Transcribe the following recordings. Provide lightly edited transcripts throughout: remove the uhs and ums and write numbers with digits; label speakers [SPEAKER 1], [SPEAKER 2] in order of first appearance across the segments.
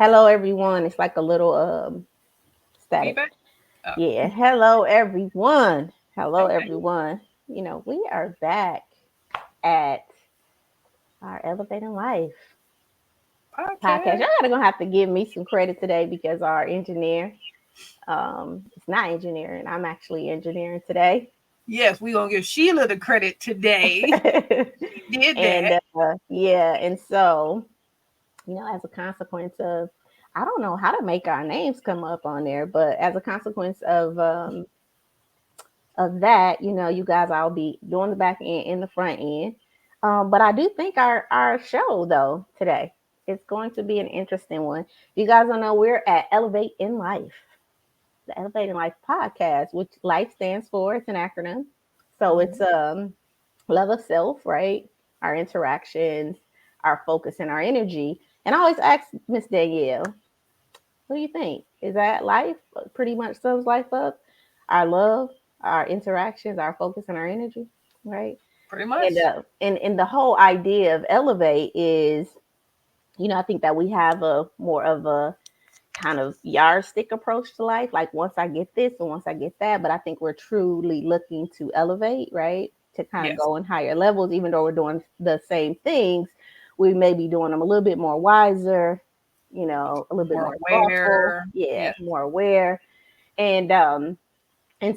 [SPEAKER 1] Hello, everyone. It's like a little static.
[SPEAKER 2] Feedback? Oh,
[SPEAKER 1] Yeah. Hello, everyone. Hello,
[SPEAKER 2] okay.
[SPEAKER 1] everyone. We are back at our Elevating Life podcast.
[SPEAKER 2] Podcast.
[SPEAKER 1] Y'all gotta gonna have to give me some credit today because our engineer, it's not engineering. I'm actually engineering today.
[SPEAKER 2] Yes, we're gonna give Sheila the credit today. She did
[SPEAKER 1] and
[SPEAKER 2] that.
[SPEAKER 1] yeah, and so as a consequence of, I don't know how to make our names come up on there, but as a consequence of that, you guys, I'll be doing the back end and the front end. But I do think our show though today, it's going to be an interesting one. You guys don't know we're at Elevate in Life, the Elevating Life podcast, which life stands for. It's an acronym, so it's
[SPEAKER 2] Mhm.
[SPEAKER 1] love of self, right? Our interactions, our focus, and our energy. And I always ask Miss Danielle, what do you think? Is that life? Pretty much sums life up. Our love, our interactions, our focus, and our energy, right?
[SPEAKER 2] Pretty
[SPEAKER 1] And
[SPEAKER 2] much.
[SPEAKER 1] and the whole idea of elevate is, I think that we have a more of a kind of yardstick approach to life. Like once I get this and once I get that, but I think we're truly looking to elevate, right? To kind of
[SPEAKER 2] Yes.
[SPEAKER 1] go in higher levels, even though we're doing the same things, we may be doing them a little bit more wiser, a little bit
[SPEAKER 2] More
[SPEAKER 1] more thoughtful,
[SPEAKER 2] aware.
[SPEAKER 1] yeah,
[SPEAKER 2] Yes.
[SPEAKER 1] more aware. And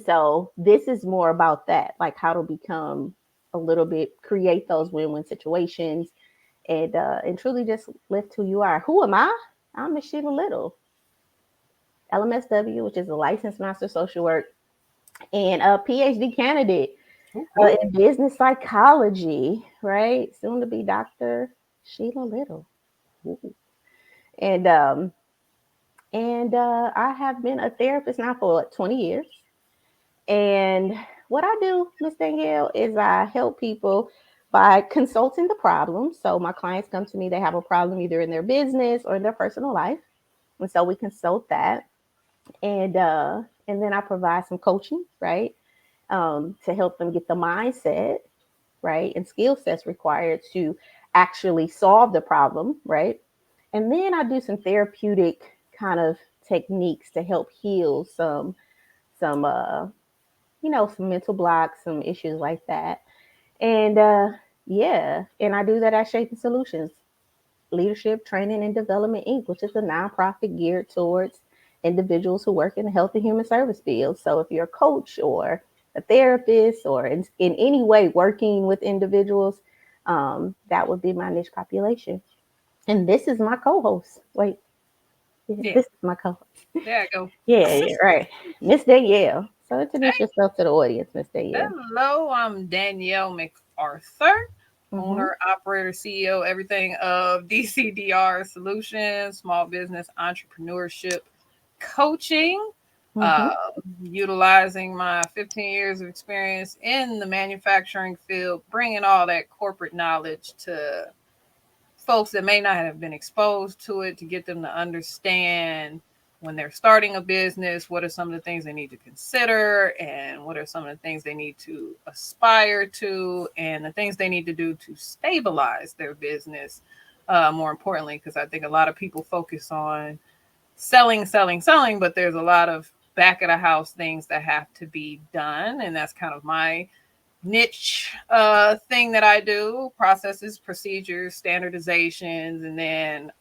[SPEAKER 1] so this is more about that, like how to become a little bit, create those win-win situations and truly just lift who you are. Who am I? I'm Miss Shiela Little, LMSW, which is a licensed master social work and a PhD candidate
[SPEAKER 2] Ooh, ooh.
[SPEAKER 1] in business psychology, right? Soon to be Dr. Sheila Little. Ooh. And I have been a therapist now for like 20 years. And what I do, Miss Danielle, is I help people by consulting the problem. So my clients come to me, they have a problem either in their business or in their personal life. And so we consult that. And then I provide some coaching, right? To help them get the mindset, right, and skill sets required to actually solve the problem, right? And then I do some therapeutic kind of techniques to help heal some mental blocks, some issues like that. And yeah, and I do that at Shaping Solutions, Leadership Training and Development Inc., which is a nonprofit geared towards individuals who work in the health and human service field. So if you're a coach or a therapist or in any way working with individuals, that would be my niche population. And this is my co-host. Wait, yeah,
[SPEAKER 2] Yeah.
[SPEAKER 1] this is my co-host.
[SPEAKER 2] There I go.
[SPEAKER 1] Yeah, yeah, right. Miss Danielle. So introduce
[SPEAKER 2] Hey,
[SPEAKER 1] yourself to the audience, Miss Danielle.
[SPEAKER 2] hello. I'm Danielle MacArthur,
[SPEAKER 1] Mm-hmm.
[SPEAKER 2] owner, operator, CEO, everything of DCDR Solutions, small business entrepreneurship coaching,
[SPEAKER 1] Mm-hmm.
[SPEAKER 2] uh, utilizing my 15 years of experience in the manufacturing field, bringing all that corporate knowledge to folks that may not have been exposed to it to get them to understand when they're starting a business, what are some of the things they need to consider, and what are some of the things they need to aspire to, and the things they need to do to stabilize their business. More importantly, because I think a lot of people focus on selling, selling, selling, but there's a lot of back of the house things that have to be done. And that's kind of my niche thing that I do: processes, procedures, standardizations, and then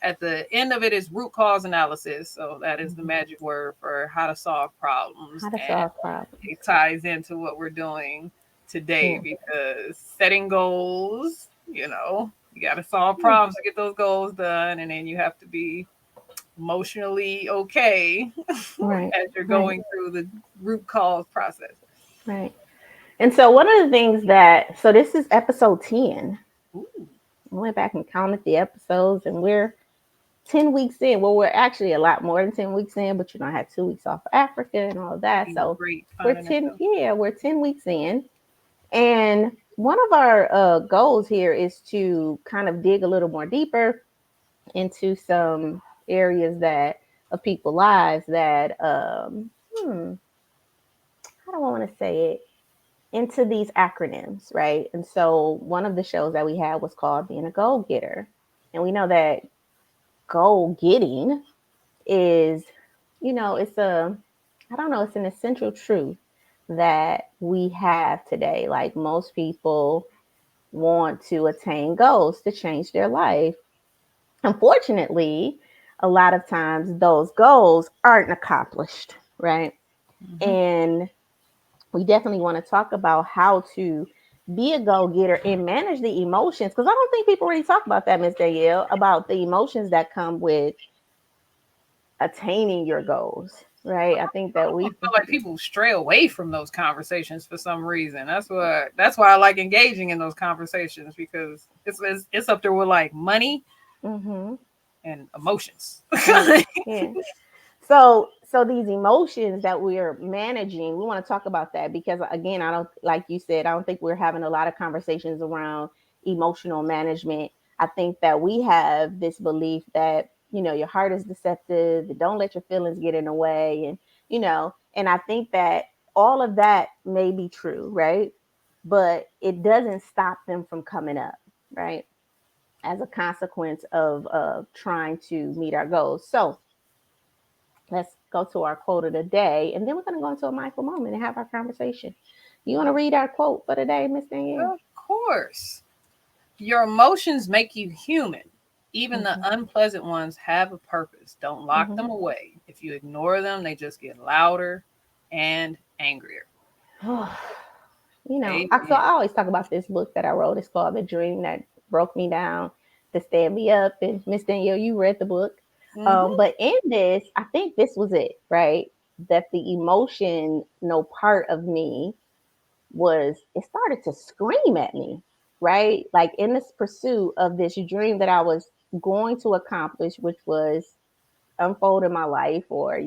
[SPEAKER 2] at the end of it is root cause analysis. So that is the
[SPEAKER 1] Mm-hmm.
[SPEAKER 2] magic word for how to solve problems.
[SPEAKER 1] How to
[SPEAKER 2] And
[SPEAKER 1] solve problems.
[SPEAKER 2] it ties into what we're doing today
[SPEAKER 1] Mm.
[SPEAKER 2] because setting goals, you got to solve problems to get those goals done. And then you have to be emotionally okay
[SPEAKER 1] Right,
[SPEAKER 2] as you're
[SPEAKER 1] right,
[SPEAKER 2] going through the root cause process.
[SPEAKER 1] right. And so one of the things so this is episode 10.
[SPEAKER 2] Ooh,
[SPEAKER 1] I went back and counted the episodes and we're 10 weeks in. Well, we're actually a lot more than 10 weeks in, but I had 2 weeks off of Africa and all of that.
[SPEAKER 2] being
[SPEAKER 1] So
[SPEAKER 2] great finding ourselves.
[SPEAKER 1] we're 10 weeks in. And one of our goals here is to kind of dig a little more deeper into some areas that of people's lives that how do I want to say it? Into these acronyms, right? And so one of the shows that we had was called Being a Goal Getter. And we know that goal getting is, it's I don't know, it's an essential truth that we have today. Like most people want to attain goals to change their life. Unfortunately, a lot of times those goals aren't accomplished, right?
[SPEAKER 2] Mm-hmm.
[SPEAKER 1] And we definitely want to talk about how to be a go getter and manage the emotions, because I don't think people really talk about that, Miss Danielle, about the emotions that come with attaining your goals, right? I think
[SPEAKER 2] I
[SPEAKER 1] that
[SPEAKER 2] almost
[SPEAKER 1] we,
[SPEAKER 2] feel like people stray away from those conversations for some reason. That's why I like engaging in those conversations, because it's up there with like money
[SPEAKER 1] mm-hmm,
[SPEAKER 2] and emotions.
[SPEAKER 1] yeah, yeah. So these emotions that we're managing, we want to talk about that because again, I don't, like you said, I don't think we're having a lot of conversations around emotional management. I think that we have this belief that, your heart is deceptive, and don't let your feelings get in the way, and I think that all of that may be true, right? But it doesn't stop them from coming up, right? As a consequence of trying to meet our goals. So let's go to our quote of the day, and then we're going to go into a mindful moment and have our conversation. You want to read our quote for the day, Miss Danielle?
[SPEAKER 2] Of course. Your emotions make you human. Even the
[SPEAKER 1] Mm-hmm.
[SPEAKER 2] unpleasant ones have a purpose. Don't lock
[SPEAKER 1] Mm-hmm.
[SPEAKER 2] them away. If you ignore them, they just get louder and angrier.
[SPEAKER 1] So
[SPEAKER 2] Amen.
[SPEAKER 1] I always talk about this book that I wrote. It's called The Dream That Broke Me Down to Stand Me Up. And Miss Danielle, you read the book.
[SPEAKER 2] Mm-hmm.
[SPEAKER 1] But in this, I think this was it, right? That the emotion, no part of me it started to scream at me, right? Like in this pursuit of this dream that I was going to accomplish, which was unfolding my life or,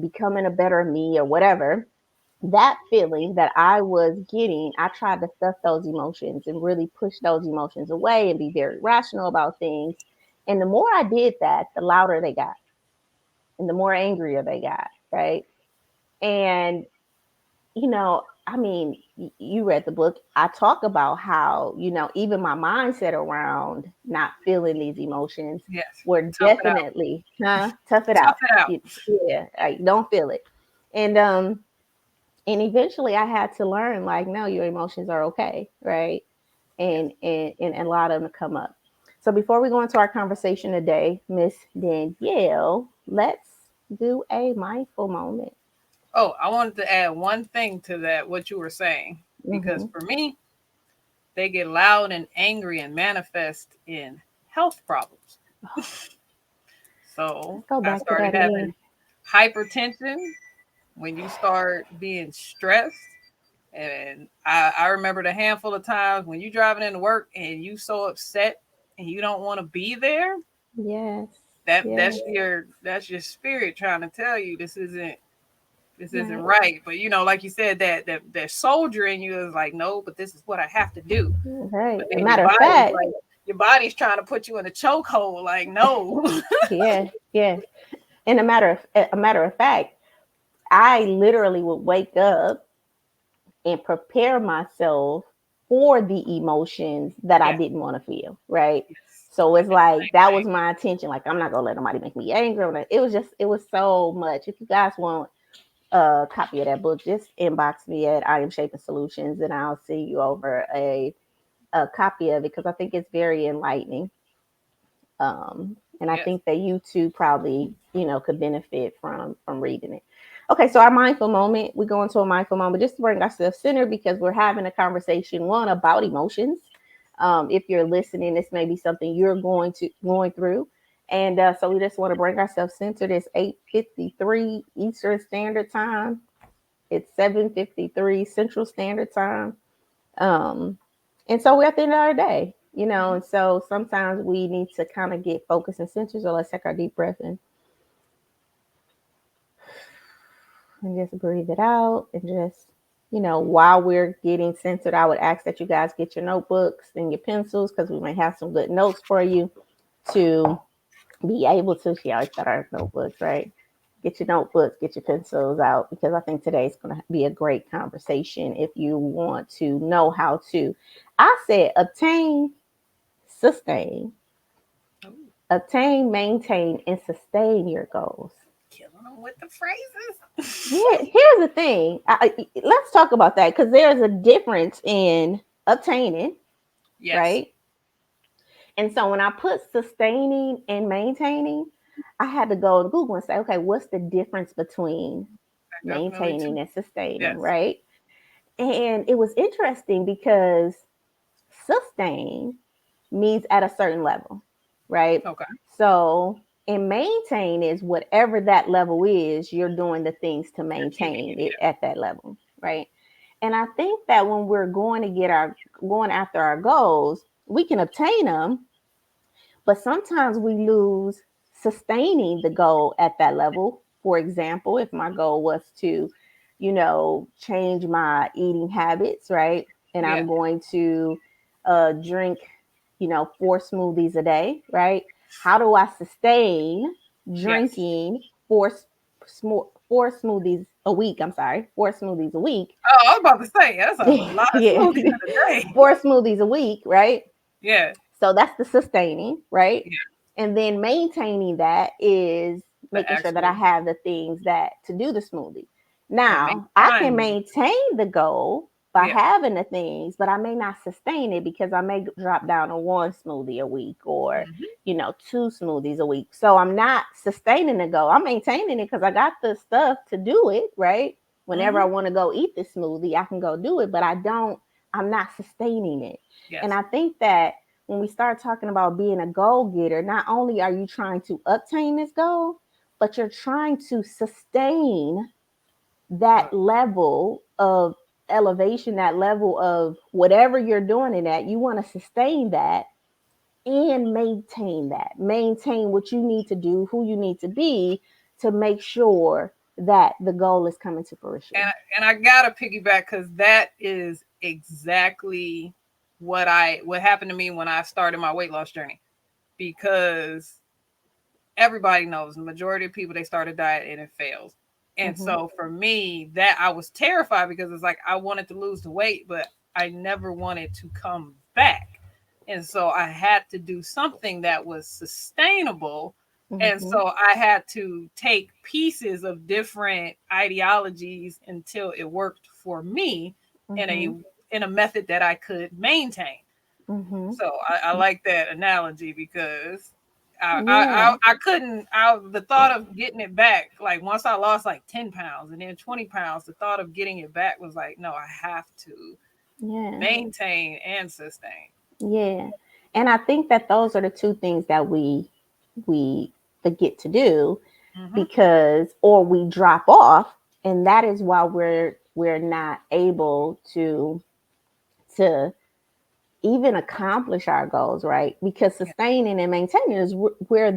[SPEAKER 1] becoming a better me or whatever. That feeling that I was getting, I tried to stuff those emotions and really push those emotions away and be very rational about things. And the more I did that, the louder they got and the more angrier they got, right? And I mean, you read the book. I talk about how, even my mindset around not feeling these emotions
[SPEAKER 2] Yes.
[SPEAKER 1] were
[SPEAKER 2] Tough it out.
[SPEAKER 1] definitely, tough it
[SPEAKER 2] Tough
[SPEAKER 1] out.
[SPEAKER 2] it out.
[SPEAKER 1] Yeah, like, don't feel it. And and eventually I had to learn, like, no, your emotions are okay, right?
[SPEAKER 2] Yes.
[SPEAKER 1] And a lot of them come up. So before we go into our conversation today, Miss Danielle, let's do a mindful moment.
[SPEAKER 2] Oh, I wanted to add one thing to that, what you were saying, because
[SPEAKER 1] Mm-hmm.
[SPEAKER 2] for me, they get loud and angry and manifest in health problems. So
[SPEAKER 1] Let's go
[SPEAKER 2] I
[SPEAKER 1] back to
[SPEAKER 2] started
[SPEAKER 1] that again.
[SPEAKER 2] having hypertension when you start being stressed. And I remembered a handful of times when you driving into work and you so upset and you don't want to be there.
[SPEAKER 1] Yes.
[SPEAKER 2] That
[SPEAKER 1] Yes.
[SPEAKER 2] that's your spirit trying to tell you this isn't
[SPEAKER 1] Right.
[SPEAKER 2] right. But like you said, that soldier in you is like, no, but this is what I have to do.
[SPEAKER 1] Right.
[SPEAKER 2] But
[SPEAKER 1] A
[SPEAKER 2] then
[SPEAKER 1] matter of fact,
[SPEAKER 2] your body's trying to put you in a chokehold, like, no.
[SPEAKER 1] yes, yes. And a matter of fact, I literally would wake up and prepare myself for the emotions that I
[SPEAKER 2] Yes,
[SPEAKER 1] didn't want to feel. Right.
[SPEAKER 2] yes.
[SPEAKER 1] So
[SPEAKER 2] I
[SPEAKER 1] it's
[SPEAKER 2] did the
[SPEAKER 1] like
[SPEAKER 2] same
[SPEAKER 1] that
[SPEAKER 2] thing.
[SPEAKER 1] was my intention. Like I'm not gonna let nobody make me angry. It was so much. If you guys want a copy of that book, just inbox me at I Am Shaping Solutions, and I'll see you over a copy of it because I think it's very enlightening. And I
[SPEAKER 2] Yes.
[SPEAKER 1] think that you too probably, could benefit from reading it. Okay, so our mindful moment, we go into a mindful moment just to bring ourselves centered because we're having a conversation one about emotions. If you're listening, this may be something you're going through, and so we just want to bring ourselves centered. It's 8:53 Eastern Standard Time. It's 7:53 Central Standard Time. Um, and so we're at the end of our day,
[SPEAKER 2] Mhm.
[SPEAKER 1] and so sometimes we need to kind of get focused and centered. So let's take our deep breath in and just breathe it out. And just, while we're getting centered, I would ask that you guys get your notebooks and your pencils because we might have some good notes for you to be able to. She always got our notebooks, right? Get your notebooks, get your pencils out because I think today's going to be a great conversation if you want to know how to. I said obtain, sustain, Obtain, maintain, and sustain your goals.
[SPEAKER 2] Killing them with the phrases.
[SPEAKER 1] Here's the thing. Let's talk about that because there's a difference in obtaining,
[SPEAKER 2] Yes.
[SPEAKER 1] right? And so when I put sustaining and maintaining, I had to go to Google and say, okay, what's the difference between
[SPEAKER 2] Definitely
[SPEAKER 1] maintaining
[SPEAKER 2] too.
[SPEAKER 1] and sustaining,
[SPEAKER 2] Yes.
[SPEAKER 1] right? And it was interesting because sustain means at a certain level, right?
[SPEAKER 2] Okay.
[SPEAKER 1] So, and maintain is whatever that level is, you're doing the things to
[SPEAKER 2] You're keeping
[SPEAKER 1] maintain
[SPEAKER 2] it.
[SPEAKER 1] it at that level, right? And I think that when we're going after our goals, we can obtain them, but sometimes we lose sustaining the goal at that level. For example, if my goal was to, change my eating habits, right? And
[SPEAKER 2] Yeah.
[SPEAKER 1] I'm going to drink, 4 smoothies a day, right? How do I sustain
[SPEAKER 2] Yes.
[SPEAKER 1] drinking four smoothies a week? I'm sorry, 4 smoothies a week.
[SPEAKER 2] Oh, I was about to say that's a lot of
[SPEAKER 1] Yeah,
[SPEAKER 2] smoothies in a day.
[SPEAKER 1] 4 smoothies a week, right?
[SPEAKER 2] Yeah.
[SPEAKER 1] So that's the sustaining, right?
[SPEAKER 2] Yeah.
[SPEAKER 1] And then maintaining that is
[SPEAKER 2] The
[SPEAKER 1] making sure that I
[SPEAKER 2] actual
[SPEAKER 1] have the things that to do the smoothie.
[SPEAKER 2] and make
[SPEAKER 1] Now, I can
[SPEAKER 2] time.
[SPEAKER 1] maintain the goal by
[SPEAKER 2] Yeah.
[SPEAKER 1] having the things, but I may not sustain it because I may drop down to 1 smoothie a week or,
[SPEAKER 2] Hmm.
[SPEAKER 1] 2 smoothies a week. So I'm not sustaining the goal. I'm maintaining it because I got the stuff to do it, right? Whenever I
[SPEAKER 2] Hmm.
[SPEAKER 1] want to go eat this smoothie, I can go do it, but I'm not sustaining it. And
[SPEAKER 2] Yes.
[SPEAKER 1] I think that when we start talking about being a goal getter, not only are you trying to obtain this goal, but you're trying to sustain that
[SPEAKER 2] Uh,
[SPEAKER 1] level of elevation, that level of whatever you're doing in that. You want to sustain that and maintain that. Maintain what you need to do, who you need to be to make sure that the goal is coming to
[SPEAKER 2] and
[SPEAKER 1] fruition.
[SPEAKER 2] and I gotta piggyback because that is exactly what happened to me when I started my weight loss journey. Because everybody knows the majority of people they start a diet and it fails. And
[SPEAKER 1] Mm-hmm.
[SPEAKER 2] so for me, that I was terrified because it's like I wanted to lose the weight, but I never wanted to come back. And so I had to do something that was sustainable. And
[SPEAKER 1] Mm-hmm.
[SPEAKER 2] so I had to take pieces of different ideologies until it worked for me in a
[SPEAKER 1] Mm-hmm.
[SPEAKER 2] in a method that I could maintain.
[SPEAKER 1] Mm-hmm.
[SPEAKER 2] So I like that analogy because
[SPEAKER 1] Yeah.
[SPEAKER 2] I couldn't the thought of getting it back, like once I lost like 10 pounds and then 20 pounds, the thought of getting it back was like, no, I have to
[SPEAKER 1] Yeah.
[SPEAKER 2] maintain and sustain.
[SPEAKER 1] Yeah. And I think that those are the two things that we forget to do
[SPEAKER 2] Hmm.
[SPEAKER 1] because or we drop off, and that is why we're not able to even accomplish our goals, right? Because
[SPEAKER 2] Yeah,
[SPEAKER 1] sustaining and maintaining is where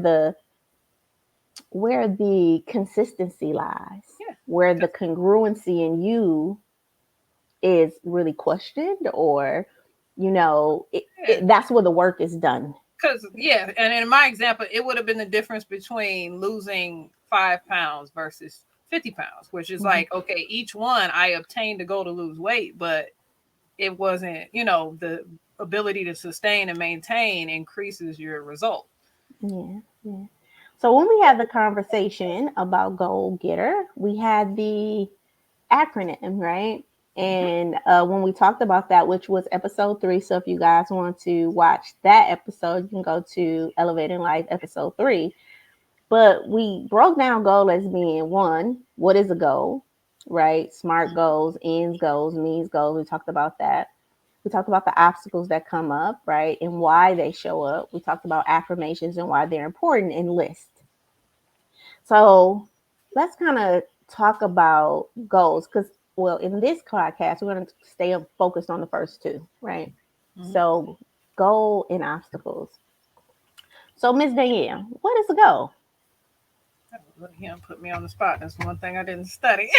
[SPEAKER 1] the consistency lies,
[SPEAKER 2] yeah,
[SPEAKER 1] where the
[SPEAKER 2] because
[SPEAKER 1] congruency in you is really questioned, or
[SPEAKER 2] yeah,
[SPEAKER 1] that's where the work is done.
[SPEAKER 2] because yeah, and in my example, it would have been the difference between losing 5 pounds versus 50 pounds, which is
[SPEAKER 1] Hmm.
[SPEAKER 2] like okay, each one I obtained to go to lose weight, but it wasn't, the ability to sustain and maintain increases your result.
[SPEAKER 1] Yeah, yeah. So when we had the conversation about goal getter, we had the acronym, right?
[SPEAKER 2] Hmm.
[SPEAKER 1] And when we talked about that, which was episode 3, so if you guys want to watch that episode, you can go to Elevating Life episode 3. But we broke down goal as being one, what is a goal, right? Smart goals, ends goals, means goals. We talked about that. We talked about the obstacles that come up, right? And why they show up. We talked about affirmations and why they're important and list. So let's kind of talk about goals because, well, in this podcast, we're going to stay focused on the first two, right?
[SPEAKER 2] Hmm.
[SPEAKER 1] So, goal and obstacles. So, Miss Danielle, what is a goal?
[SPEAKER 2] Look, put me on the spot. That's one thing I didn't study.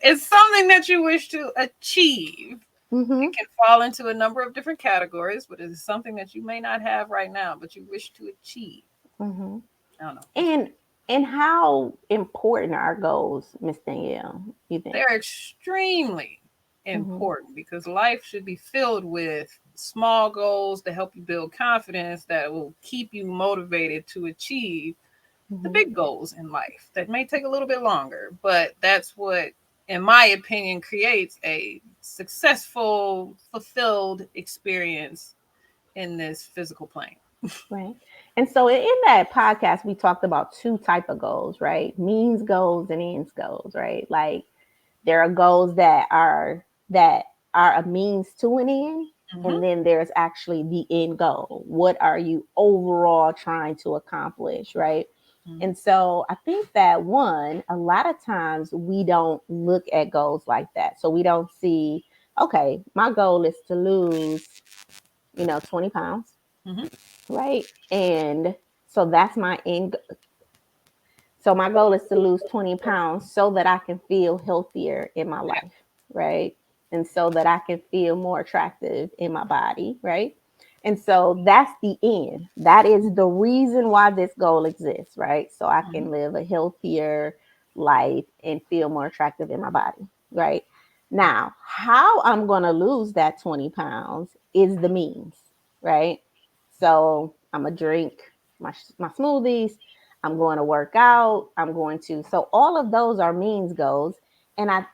[SPEAKER 2] It's something that you wish to achieve. It
[SPEAKER 1] Mm-hmm.
[SPEAKER 2] can fall into a number of different categories, but it's something that you may not have right now, but you wish to achieve.
[SPEAKER 1] Mm-hmm.
[SPEAKER 2] I don't know.
[SPEAKER 1] And how important are goals, Miss Danielle? You think?
[SPEAKER 2] They're extremely
[SPEAKER 1] Mm-hmm.
[SPEAKER 2] important because life should be filled with small goals to help you build confidence that will keep you motivated to achieve the
[SPEAKER 1] Hmm.
[SPEAKER 2] big goals in life that may take a little bit longer. But that's what, in my opinion, creates a successful, fulfilled experience in this physical plane.
[SPEAKER 1] Right. And so in that podcast, we talked about two type of goals, right? Means goals and ends goals, right? Like there are goals that are a means to an end, and
[SPEAKER 2] Mm-hmm.
[SPEAKER 1] then there's actually the end goal. What are you overall trying to accomplish, right?
[SPEAKER 2] Mm-hmm.
[SPEAKER 1] And so I think that one, a lot of times we don't look at goals like that. So we don't see, okay, my goal is to lose, 20 pounds,
[SPEAKER 2] Mm-hmm.
[SPEAKER 1] right? And so that's my end. So my goal is to lose 20 pounds so that I can feel healthier in my
[SPEAKER 2] Yeah.
[SPEAKER 1] life, right? And so that I can feel more attractive in my body, right? And so that's the end. That is the reason why this goal exists, right? So I
[SPEAKER 2] Mm-hmm.
[SPEAKER 1] can live a healthier life and feel more attractive in my body, right? Now, how I'm going to lose that 20 pounds is the means, right? So I'm going to drink my smoothies. I'm going to work out. I'm going to. So all of those are means goals, and I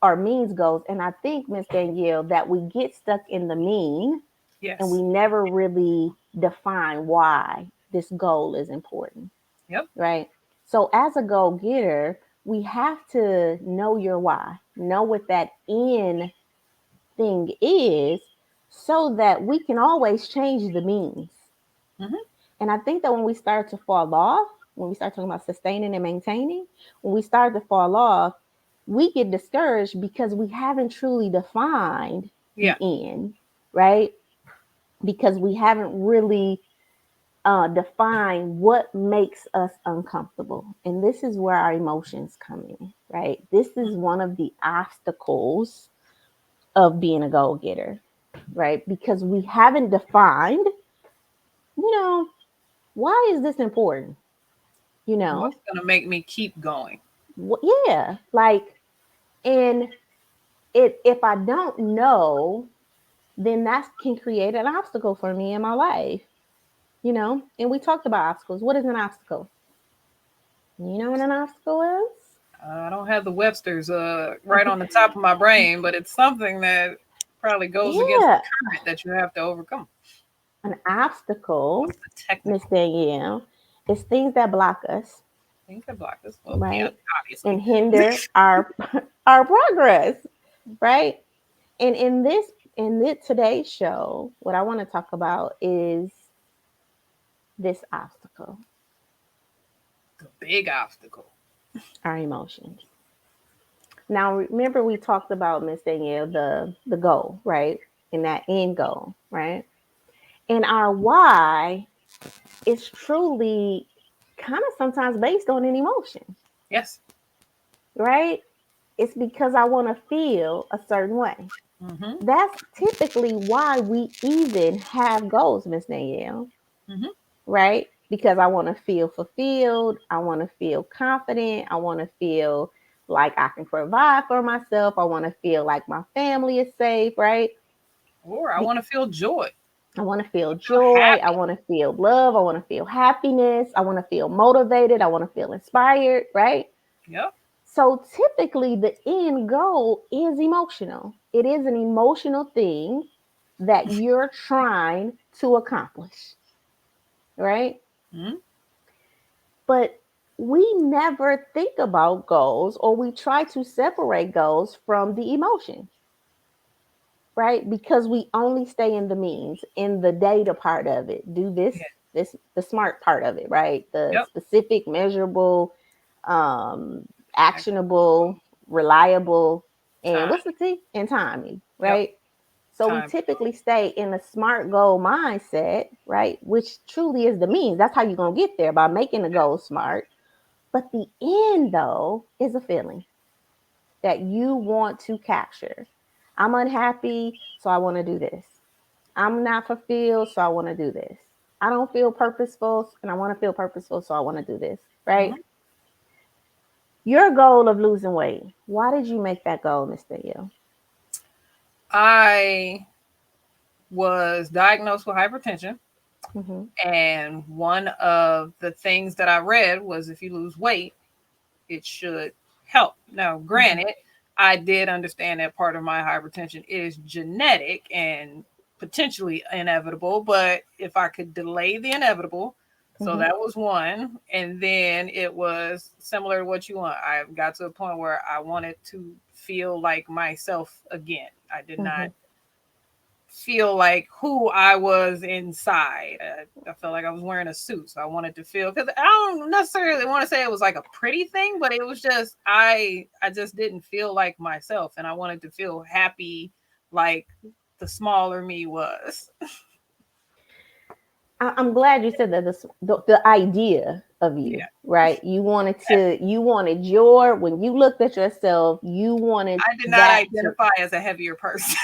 [SPEAKER 1] are means goals. And I think, Miss Danielle, that we get stuck in the mean, and we
[SPEAKER 2] Yes.
[SPEAKER 1] never really define why this goal is important,
[SPEAKER 2] Yep.
[SPEAKER 1] right? So as a goal getter, we have to know your why, know what that end thing is, so that we can always change the means.
[SPEAKER 2] Mm-hmm.
[SPEAKER 1] And I think that when we start to fall off, when we start talking about sustaining and maintaining, when we start to fall off, we get discouraged because we haven't truly defined the
[SPEAKER 2] Yeah.
[SPEAKER 1] end, right? Because we haven't really defined what makes us uncomfortable. And this is where our emotions come in, right? This is one of the obstacles of being a goal getter, right? Because we haven't defined, you know, why is this important? You know,
[SPEAKER 2] What's gonna make me keep going?
[SPEAKER 1] yeah, like, and if I don't know, then that can create an obstacle for me in my life, and we talked about obstacles. What is an obstacle? You know what an obstacle
[SPEAKER 2] I don't have the Webster's right on the top of my brain, but it's something that probably
[SPEAKER 1] is?
[SPEAKER 2] goes against the
[SPEAKER 1] Yeah,
[SPEAKER 2] current that you have to overcome.
[SPEAKER 1] an obstacle,
[SPEAKER 2] What's the
[SPEAKER 1] Miss
[SPEAKER 2] technical
[SPEAKER 1] Danielle, is things that block us,
[SPEAKER 2] thing that block us? Well, yeah,
[SPEAKER 1] right, and
[SPEAKER 2] obviously.
[SPEAKER 1] hinder our our progress, right? And in this today's show, what I want to talk about is this obstacle,
[SPEAKER 2] The big obstacle.
[SPEAKER 1] our emotions. Now, remember we talked about, Miss Danielle, the goal, right? And that end goal, right? And our why is truly kind of sometimes based on an emotion,
[SPEAKER 2] Yes.
[SPEAKER 1] right? It's because I want to feel a certain way.
[SPEAKER 2] Mm-hmm.
[SPEAKER 1] That's typically why we even have goals, Miss Danielle,
[SPEAKER 2] Mm-hmm.
[SPEAKER 1] right? Because I want to feel fulfilled. I want to feel confident. I want to feel like I can provide for myself. I want to feel like my family is safe, right?
[SPEAKER 2] Or I
[SPEAKER 1] Be-
[SPEAKER 2] want to feel joy.
[SPEAKER 1] I want to feel
[SPEAKER 2] Feel
[SPEAKER 1] joy. I
[SPEAKER 2] happy.
[SPEAKER 1] want to feel love. I want to feel happiness. I want to feel motivated. I want to feel inspired, right?
[SPEAKER 2] Yep.
[SPEAKER 1] So typically, the end goal is emotional. It is an emotional thing that you're trying to accomplish, right?
[SPEAKER 2] Mm-hmm.
[SPEAKER 1] But we never think about goals, or we try to separate goals from the emotion, right? Because we only stay in the means, in the data part of it. Do
[SPEAKER 2] Yeah.
[SPEAKER 1] this, the smart part of it, right? The
[SPEAKER 2] Yep.
[SPEAKER 1] specific, measurable, um, actionable,
[SPEAKER 2] Actionable
[SPEAKER 1] reliable, and
[SPEAKER 2] time.
[SPEAKER 1] what's the T? And timing,
[SPEAKER 2] Yep.
[SPEAKER 1] right? So we
[SPEAKER 2] Time.
[SPEAKER 1] typically stay in a smart goal mindset, right? Which truly is the means. That's how you're gonna get there, by making the goal smart. But the end, though, is a feeling that you want to capture. I'm unhappy, so I want to do this. I'm not fulfilled, so I want to do this. I don't feel purposeful, and I want to feel purposeful, so I want to do this, right?
[SPEAKER 2] Mm-hmm.
[SPEAKER 1] Your goal of losing weight. Why did you make that goal, Mr. Yu?
[SPEAKER 2] I was diagnosed with hypertension.
[SPEAKER 1] Mm-hmm.
[SPEAKER 2] And one of the things that I read was if you lose weight, it should help. Now,
[SPEAKER 1] Mm-hmm.
[SPEAKER 2] granted, I did understand that part of my hypertension is genetic and potentially inevitable, but if I could delay the inevitable, so
[SPEAKER 1] Mm-hmm.
[SPEAKER 2] that was one. And then it was similar to what you want. I got to a point where I wanted to feel like myself again. I did not
[SPEAKER 1] Mm-hmm.
[SPEAKER 2] feel like who I was inside. I felt like I was wearing a suit, so I wanted to feel, because I don't necessarily want to say it was like a pretty thing, but it was just I just didn't feel like myself, and I wanted to feel happy, like the smaller me was.
[SPEAKER 1] I'm glad you said that the idea of you,
[SPEAKER 2] Yeah,
[SPEAKER 1] right? You wanted your, when you looked at yourself, you wanted
[SPEAKER 2] I did not
[SPEAKER 1] that to,
[SPEAKER 2] identify as a heavier person.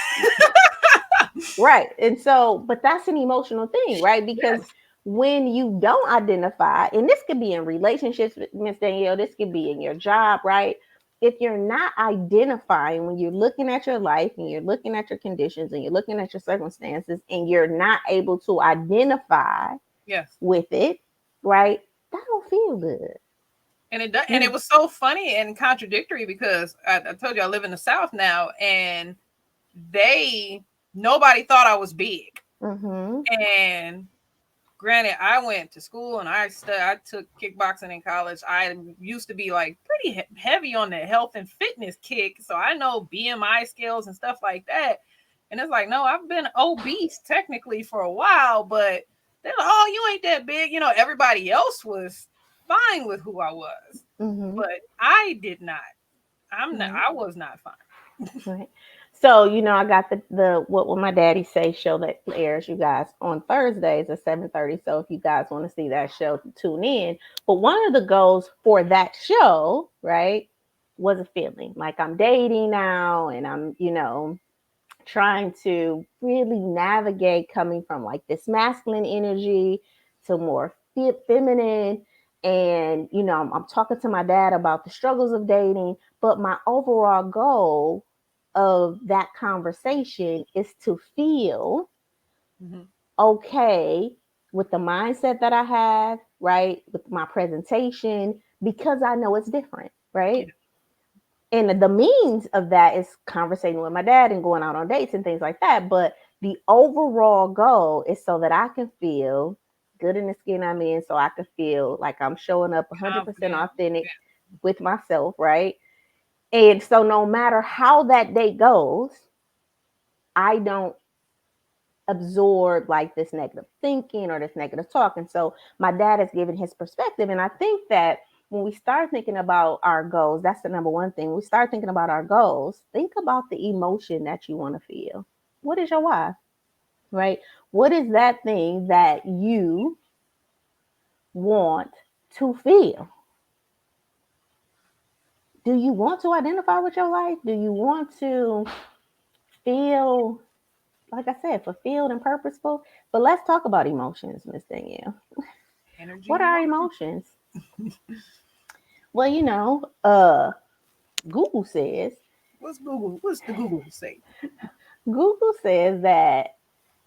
[SPEAKER 1] right. And so, but that's an emotional thing, right? Because
[SPEAKER 2] Yes,
[SPEAKER 1] when you don't identify, and this could be in relationships, Miss Danielle, this could be in your job, right? If you're not identifying when you're looking at your life and you're looking at your conditions and you're looking at your circumstances and you're not able to identify
[SPEAKER 2] yes.
[SPEAKER 1] with it, right? That don't feel good.
[SPEAKER 2] And it
[SPEAKER 1] You,
[SPEAKER 2] was so funny and contradictory because I told you I live in the South now, and they nobody thought I was big.
[SPEAKER 1] mm-hmm,
[SPEAKER 2] And granted, I went to school and I took kickboxing in college. I used to be like pretty heavy on the health and fitness kick, so I know BMI scales and stuff like that. And it's like, no, I've been obese technically for a while, but they're like, oh, you ain't that big. You know, everybody else was fine with who I was,
[SPEAKER 1] mm-hmm,
[SPEAKER 2] but I did not.
[SPEAKER 1] right,
[SPEAKER 2] I was not fine.
[SPEAKER 1] right. So, I got the what will my daddy say show that airs, you guys, on Thursdays at 7:30. So if you guys want to see that show, tune in. But one of the goals for that show, right, was a feeling like I'm dating now and I'm, trying to really navigate coming from like this masculine energy to more feminine. And, I'm talking to my dad about the struggles of dating, but my overall goal of that conversation is to feel
[SPEAKER 2] Mm-hmm.
[SPEAKER 1] okay with the mindset that I have, right? With my presentation, because I know it's different, right?
[SPEAKER 2] Yeah,
[SPEAKER 1] And the means of that is conversating with my dad and going out on dates and things like that. But the overall goal is so that I can feel good in the skin I'm in, so I can feel like I'm showing up 100%
[SPEAKER 2] confident.
[SPEAKER 1] authentic with myself, right? And so no matter how that date goes, I don't absorb like this negative thinking or this negative talk. And so my dad has given his perspective. And I think that when we start thinking about our goals, that's the number one thing. We start thinking about our goals, think about the emotion that you want to feel. What is your why? Right? What is that thing that you want to feel? Do you want to identify with your life? Do you want to feel, like I said, fulfilled and purposeful? But let's talk about emotions, Miss Danielle.
[SPEAKER 2] Energy
[SPEAKER 1] What
[SPEAKER 2] and
[SPEAKER 1] are
[SPEAKER 2] emotion.
[SPEAKER 1] emotions? Well, Google says
[SPEAKER 2] What's Google? What's the Google say?
[SPEAKER 1] Google says that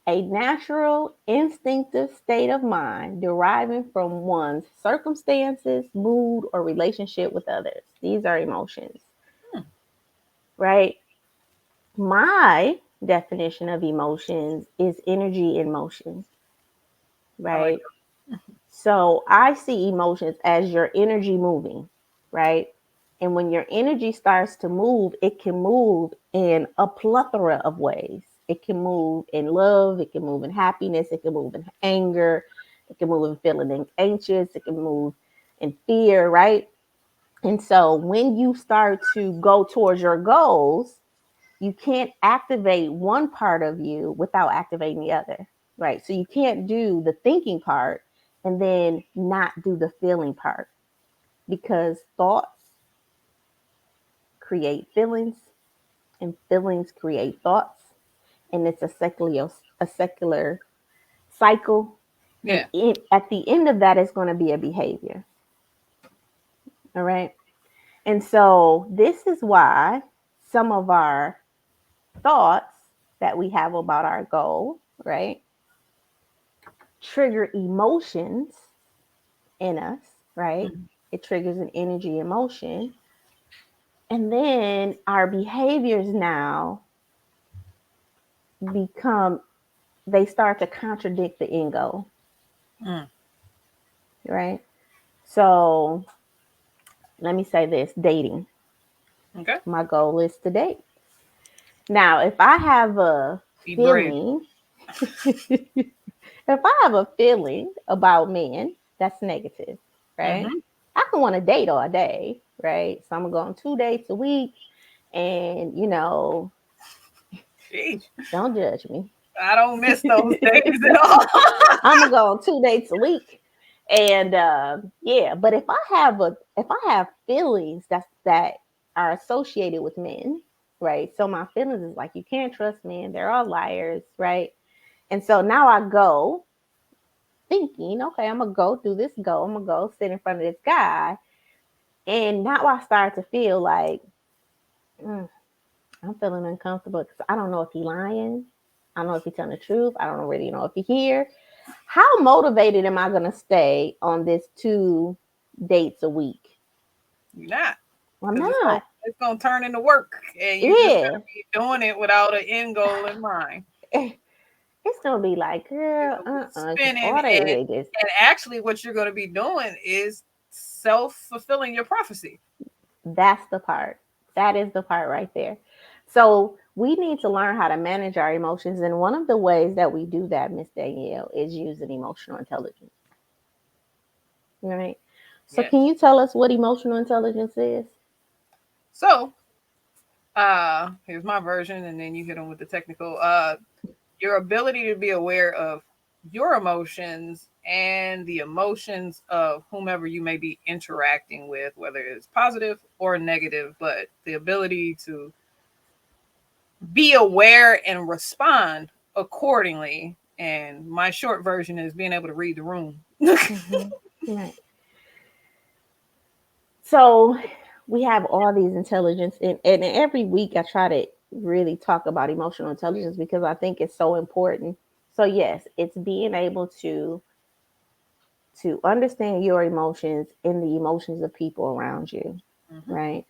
[SPEAKER 1] a natural instinctive state of mind deriving from one's circumstances, mood, or relationship with others. These are emotions,
[SPEAKER 2] Hmm,
[SPEAKER 1] right? My definition of emotions is energy in motion,
[SPEAKER 2] I like
[SPEAKER 1] right? So I see emotions as your energy moving, right? And when your energy starts to move, it can move in a plethora of ways. It can move in love, it can move in happiness, it can move in anger, it can move in feeling anxious, it can move in fear, right? And so when you start to go towards your goals, you can't activate one part of you without activating the other, right? So you can't do the thinking part and then not do the feeling part, because thoughts create feelings and feelings create thoughts, and it's a secular cycle. And
[SPEAKER 2] yeah.
[SPEAKER 1] at the end of that is going to be a behavior. All right. And so this is why some of our thoughts that we have about our goal right, trigger emotions in us, right?
[SPEAKER 2] Mhm.
[SPEAKER 1] It triggers an energy emotion. And then our behaviors now become, they start to contradict the end goal,
[SPEAKER 2] Mm.
[SPEAKER 1] right? So let me say this: dating.
[SPEAKER 2] Okay.
[SPEAKER 1] My goal is to date. Now, if I have a
[SPEAKER 2] Be brave.
[SPEAKER 1] feeling, if I have a feeling about men that's negative, right?
[SPEAKER 2] Mm-hmm.
[SPEAKER 1] I can want to date all day, right? So I'm gonna go on 2 dates a week, and
[SPEAKER 2] Sheesh.
[SPEAKER 1] don't judge me.
[SPEAKER 2] I don't miss those days at all.
[SPEAKER 1] I'm gonna go on 2 dates a week, and yeah. But if I have feelings that are associated with men, right? So my feelings is like, you can't trust men; they're all liars, right? And so now I go thinking, okay, I'm gonna go do this. I'm gonna go sit in front of this guy, and now I start to feel like, mm, I'm feeling uncomfortable because I don't know if he's lying. I don't know if he's telling the truth. I don't really know if he's here. How motivated am I going to stay on this 2 dates a week?
[SPEAKER 2] You're not.
[SPEAKER 1] I'm
[SPEAKER 2] Because
[SPEAKER 1] not.
[SPEAKER 2] it's gonna turn into work and you're just
[SPEAKER 1] Yeah.
[SPEAKER 2] gonna be doing it without an end goal in mind.
[SPEAKER 1] It's going to be like, girl,
[SPEAKER 2] It'll be
[SPEAKER 1] because
[SPEAKER 2] spinning
[SPEAKER 1] all they
[SPEAKER 2] and
[SPEAKER 1] did is,
[SPEAKER 2] actually what you're gonna be doing is self-fulfilling your prophecy.
[SPEAKER 1] that's the part. That is the part right there. So we need to learn how to manage our emotions. And one of the ways that we do that, Miss Danielle, is using emotional intelligence. Right. So
[SPEAKER 2] Yes.
[SPEAKER 1] can you tell us what emotional intelligence is?
[SPEAKER 2] So here's my version and then you hit them with the technical. Your ability to be aware of your emotions and the emotions of whomever you may be interacting with, whether it's positive or negative, but the ability to be aware and respond accordingly. And my short version is being able to read the room.
[SPEAKER 1] Mm-hmm. Right. So we have all these intelligence, and every week I try to really talk about emotional intelligence because I think it's so important. So yes, it's being able to understand your emotions and the emotions of people around you,
[SPEAKER 2] Mm-hmm.
[SPEAKER 1] right?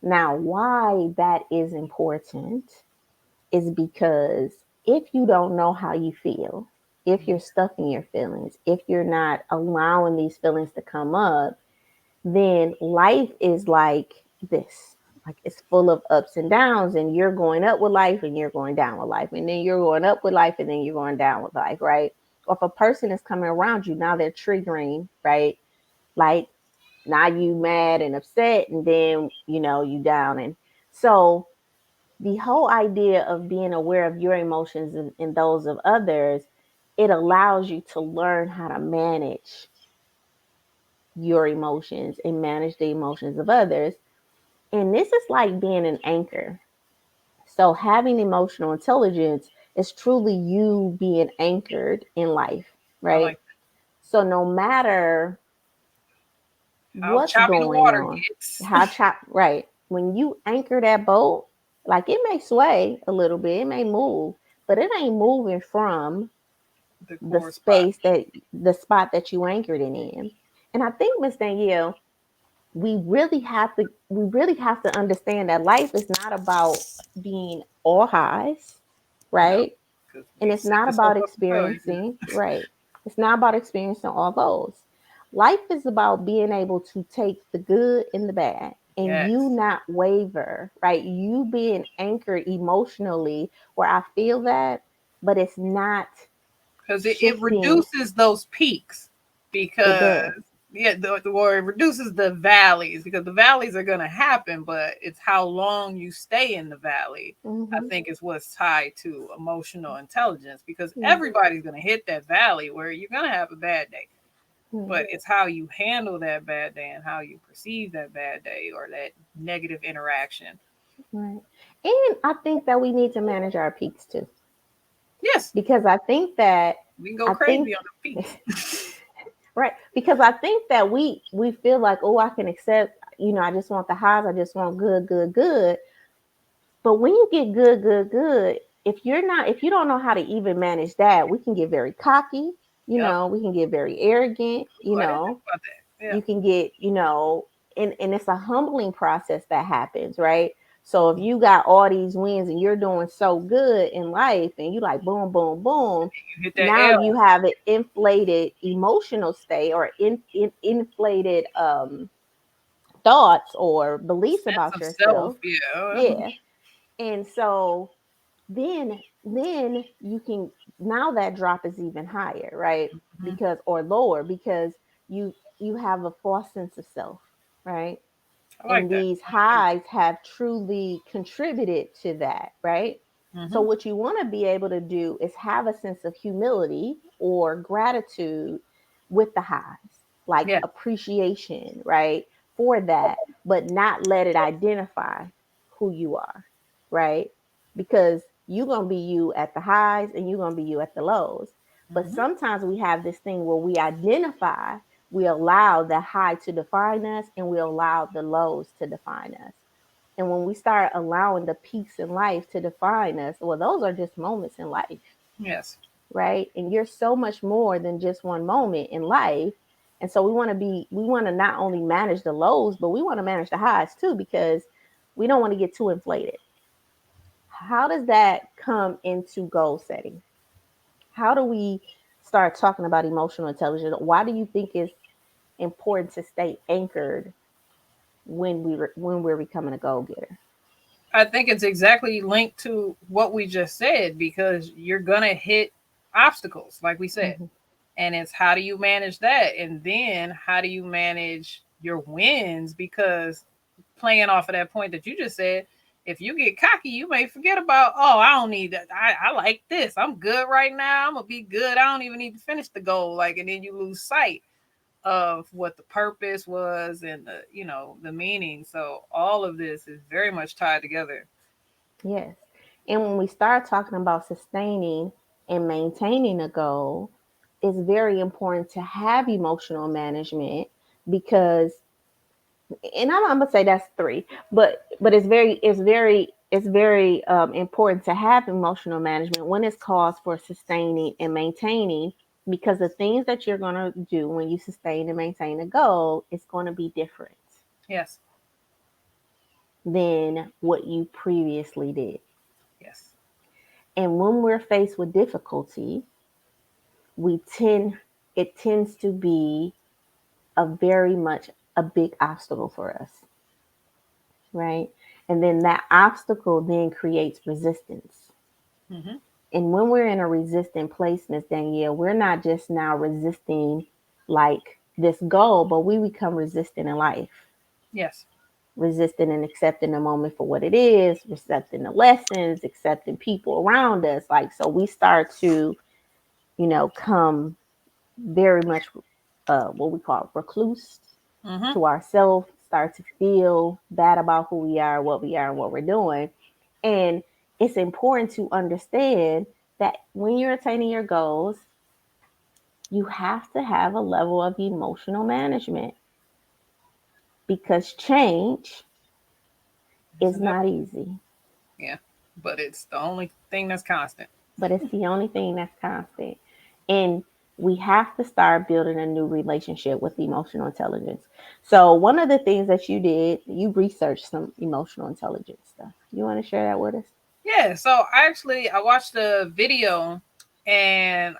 [SPEAKER 1] Now, why that is important is because if you don't know how you feel, if you're stuck in your feelings, if you're not allowing these feelings to come up, then life is like this. Like it's full of ups and downs, and you're going up with life and you're going down with life, and then you're going up with life and then you're going down with life, right? Or if a person is coming around you, now they're triggering, right? Like now you mad and upset, and then you down. And so the whole idea of being aware of your emotions and those of others, it allows you to learn how to manage your emotions and manage the emotions of others. And this is like being an anchor. So having emotional intelligence is truly you being anchored in life,
[SPEAKER 2] I
[SPEAKER 1] right?
[SPEAKER 2] like
[SPEAKER 1] So no matter
[SPEAKER 2] how
[SPEAKER 1] what's
[SPEAKER 2] choppy the
[SPEAKER 1] going
[SPEAKER 2] water
[SPEAKER 1] on,
[SPEAKER 2] gets.
[SPEAKER 1] how chop right, when you anchor that boat, like it may sway a little bit, it may move, but it ain't moving from
[SPEAKER 2] The
[SPEAKER 1] the
[SPEAKER 2] core spot.
[SPEAKER 1] space that the spot that you anchored it in. And I think, Miss Danielle, we really have to understand that life is not about being all highs,
[SPEAKER 2] No,
[SPEAKER 1] right?
[SPEAKER 2] because
[SPEAKER 1] And
[SPEAKER 2] you
[SPEAKER 1] it's
[SPEAKER 2] set
[SPEAKER 1] not
[SPEAKER 2] yourself
[SPEAKER 1] about
[SPEAKER 2] up for failure.
[SPEAKER 1] experiencing, right? It's not about experiencing all those. Life is about being able to take the good and the bad and
[SPEAKER 2] Yes.
[SPEAKER 1] you not waver, right? You being anchored emotionally where I feel that, but it's not
[SPEAKER 2] Because it
[SPEAKER 1] shifting.
[SPEAKER 2] reduces those peaks
[SPEAKER 1] It
[SPEAKER 2] because
[SPEAKER 1] does.
[SPEAKER 2] yeah, or it reduces the valleys because the valleys are going to happen, but it's how long you stay in the valley. I
[SPEAKER 1] Mm-hmm.
[SPEAKER 2] think is what's tied to emotional intelligence because
[SPEAKER 1] Yeah.
[SPEAKER 2] everybody's going to hit that valley where you're going to have a bad day,
[SPEAKER 1] Yeah.
[SPEAKER 2] but it's how you handle that bad day and how you perceive that bad day or that negative interaction.
[SPEAKER 1] Right. And I think that we need to manage our peaks too.
[SPEAKER 2] Yes,
[SPEAKER 1] Because I think that
[SPEAKER 2] we can go
[SPEAKER 1] I think
[SPEAKER 2] crazy on the peaks.
[SPEAKER 1] right, because I think that we feel like, oh, I can accept, I just want the highs, I just want good, good, good. But when you get good, good, good, if you don't know how to even manage that, we can get very cocky,
[SPEAKER 2] Yep.
[SPEAKER 1] we can get very arrogant,
[SPEAKER 2] Ooh, I didn't think about that. Yeah.
[SPEAKER 1] you can get, and it's a humbling process that happens, right? So if you got all these wins and you're doing so good in life and you like boom, boom, boom,
[SPEAKER 2] You hit that
[SPEAKER 1] now you
[SPEAKER 2] L.
[SPEAKER 1] have an inflated emotional state or inflated thoughts or beliefs
[SPEAKER 2] Sense
[SPEAKER 1] about
[SPEAKER 2] of self.
[SPEAKER 1] yourself.
[SPEAKER 2] Yeah.
[SPEAKER 1] Yeah. And so then you can, now that drop is even higher, right?
[SPEAKER 2] Mhm.
[SPEAKER 1] Because, or lower, because you have a false sense of self, right?
[SPEAKER 2] I like
[SPEAKER 1] And
[SPEAKER 2] that.
[SPEAKER 1] these
[SPEAKER 2] I like
[SPEAKER 1] highs have truly contributed to that, right?
[SPEAKER 2] that.
[SPEAKER 1] So
[SPEAKER 2] Hmm.
[SPEAKER 1] what you want to be able to do is have a sense of humility or gratitude with the highs, like
[SPEAKER 2] Yeah.
[SPEAKER 1] appreciation, right? For that, but not let it identify who you are, right? Because you're going to be you at the highs and you're going to be you at the lows. But
[SPEAKER 2] Hmm.
[SPEAKER 1] sometimes we have this thing where we identify, we allow the high to define us and we allow the lows to define us. And when we start allowing the peaks in life to define us, well, those are just moments in life,
[SPEAKER 2] Yes.
[SPEAKER 1] right? And you're so much more than just one moment in life. And so we want to not only manage the lows, but we want to manage the highs too, because we don't want to get too inflated. How does that come into goal setting? How do we start talking about emotional intelligence? Why do you think it's important to stay anchored when we're becoming a goal getter?
[SPEAKER 2] I think it's exactly linked to what we just said because you're going to hit obstacles, like we said.
[SPEAKER 1] Mm-hmm.
[SPEAKER 2] And it's how do you manage that? And then how do you manage your wins? Because playing off of that point that you just said, if you get cocky, you may forget about, oh, I don't need that. I like this. I'm good right now. I'm going to be good. I don't even need to finish the goal. Like, and then you lose sight of what the purpose was and the meaning. So all of this is very much tied together.
[SPEAKER 1] Yes. And when we start talking about sustaining and maintaining a goal, it's very important to have emotional management because, and I'm gonna say that's three, but it's very important to have emotional management when it's calls for sustaining and maintaining, because the things that you're gonna do when you sustain and maintain a goal is going to be different
[SPEAKER 2] Yes.
[SPEAKER 1] than what you previously did.
[SPEAKER 2] Yes.
[SPEAKER 1] And when we're faced with difficulty, we tend it tends to be a very much a big obstacle for us, right? And then that obstacle then creates resistance.
[SPEAKER 2] Hmm.
[SPEAKER 1] And when we're in a resistant place, Miss Danielle, we're not just now resisting like this goal, but we become resistant in life.
[SPEAKER 2] Yes.
[SPEAKER 1] Resistant and accepting the moment for what it is, accepting the lessons, accepting people around us. Like, so we start to, come very much what we call recluse
[SPEAKER 2] Hmm.
[SPEAKER 1] to ourselves, start to feel bad about who we are, what we are, and what we're doing. And it's important to understand that when you're attaining your goals, you have to have a level of emotional management because change is
[SPEAKER 2] Isn't that?
[SPEAKER 1] not easy,
[SPEAKER 2] Yeah. But it's the only thing that's constant.
[SPEAKER 1] but it's the only thing that's constant. And we have to start building a new relationship with emotional intelligence. So, one of the things that you did, you researched some emotional intelligence stuff. You want to share that with us?
[SPEAKER 2] Yeah. So I watched a video, and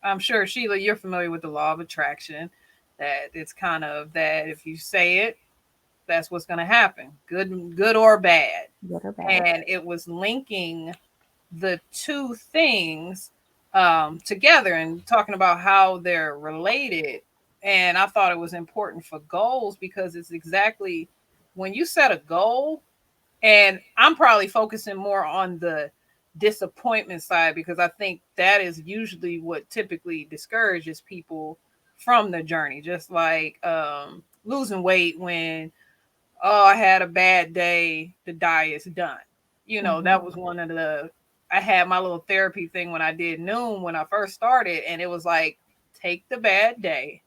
[SPEAKER 2] I'm sure Sheila, you're familiar with the law of attraction. That it's kind of that if you say it, that's what's going to happen, good or bad.
[SPEAKER 1] Good or bad?
[SPEAKER 2] And it was linking the two things together and talking about how they're related. And I thought it was important for goals because it's exactly when you set a goal, and I'm probably focusing more on the disappointment side because I think that is usually what typically discourages people from the journey. Just like losing weight when, oh, I had a bad day, the diet's done.
[SPEAKER 1] Mm-hmm.
[SPEAKER 2] That was one of the, I had my little therapy thing when I did Noon when I first started, and it was like, take the bad day.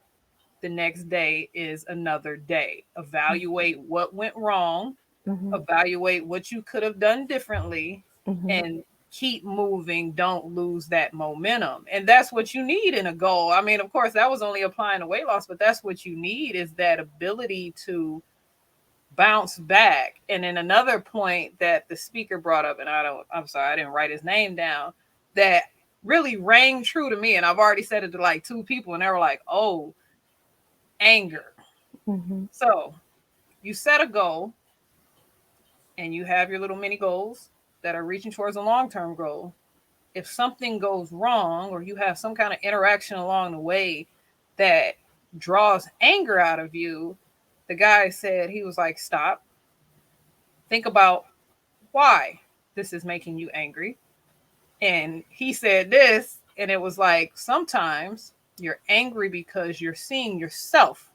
[SPEAKER 2] The next day is another day. Evaluate what went wrong,
[SPEAKER 1] Mm-hmm.
[SPEAKER 2] evaluate what you could have done differently,
[SPEAKER 1] Mm-hmm.
[SPEAKER 2] and keep moving, don't lose that momentum. And that's what you need in a goal. I mean, of course, that was only applying to weight loss, but that's what you need, is that ability to bounce back. And then another point that the speaker brought up, and I'm sorry, I didn't write his name down, that really rang true to me. And I've already said it to like two people, and they were like, oh, anger.
[SPEAKER 1] Mm-hmm.
[SPEAKER 2] So you set a goal and you have your little mini goals that are reaching towards a long term goal. If something goes wrong or you have some kind of interaction along the way that draws anger out of you, the guy said, he was like, stop, think about why this is making you angry. And he said this, and it was like, sometimes you're angry because you're seeing yourself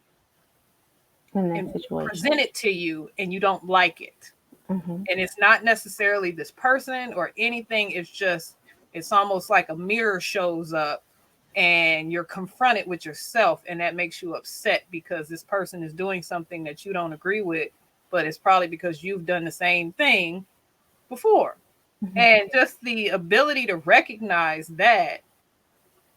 [SPEAKER 1] In
[SPEAKER 2] and
[SPEAKER 1] that situation.
[SPEAKER 2] present it to you and you don't like it.
[SPEAKER 1] Mm-hmm.
[SPEAKER 2] And it's not necessarily this person or anything. It's just, it's almost like a mirror shows up and you're confronted with yourself, and that makes you upset because this person is doing something that you don't agree with, but it's probably because you've done the same thing before.
[SPEAKER 1] Mm-hmm.
[SPEAKER 2] And just the ability to recognize that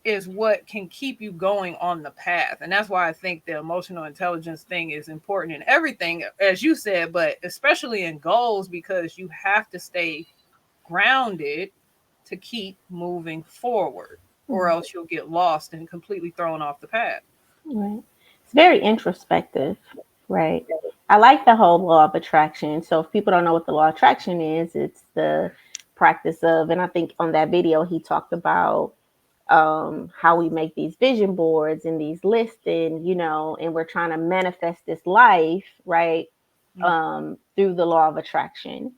[SPEAKER 2] is what can keep you going on the path. And that's why I think the emotional intelligence thing is important in everything, as you said, but especially in goals, because you have to stay grounded to keep moving forward, or
[SPEAKER 1] Mm-hmm.
[SPEAKER 2] else you'll get lost and completely thrown off the path.
[SPEAKER 1] Right. It's very introspective, right? I like the whole law of attraction. So if people don't know what the law of attraction is, it's the practice of, and I think on that video he talked about how we make these vision boards and these lists, and and we're trying to manifest this life, right?
[SPEAKER 2] Mm.
[SPEAKER 1] Through the law of attraction.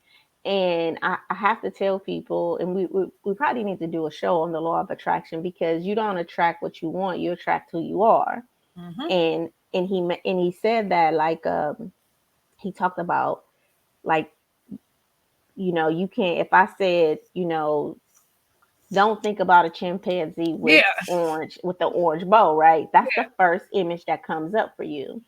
[SPEAKER 1] And I have to tell people, and we probably need to do a show on the law of attraction, because you don't attract what you want, you attract who you are.
[SPEAKER 2] Mm-hmm.
[SPEAKER 1] And he said that, like, he talked about, like, you can't, if I said, don't think about a chimpanzee
[SPEAKER 2] Yeah.
[SPEAKER 1] with the orange bow, right? That's the
[SPEAKER 2] Yeah.
[SPEAKER 1] first image that comes up for you.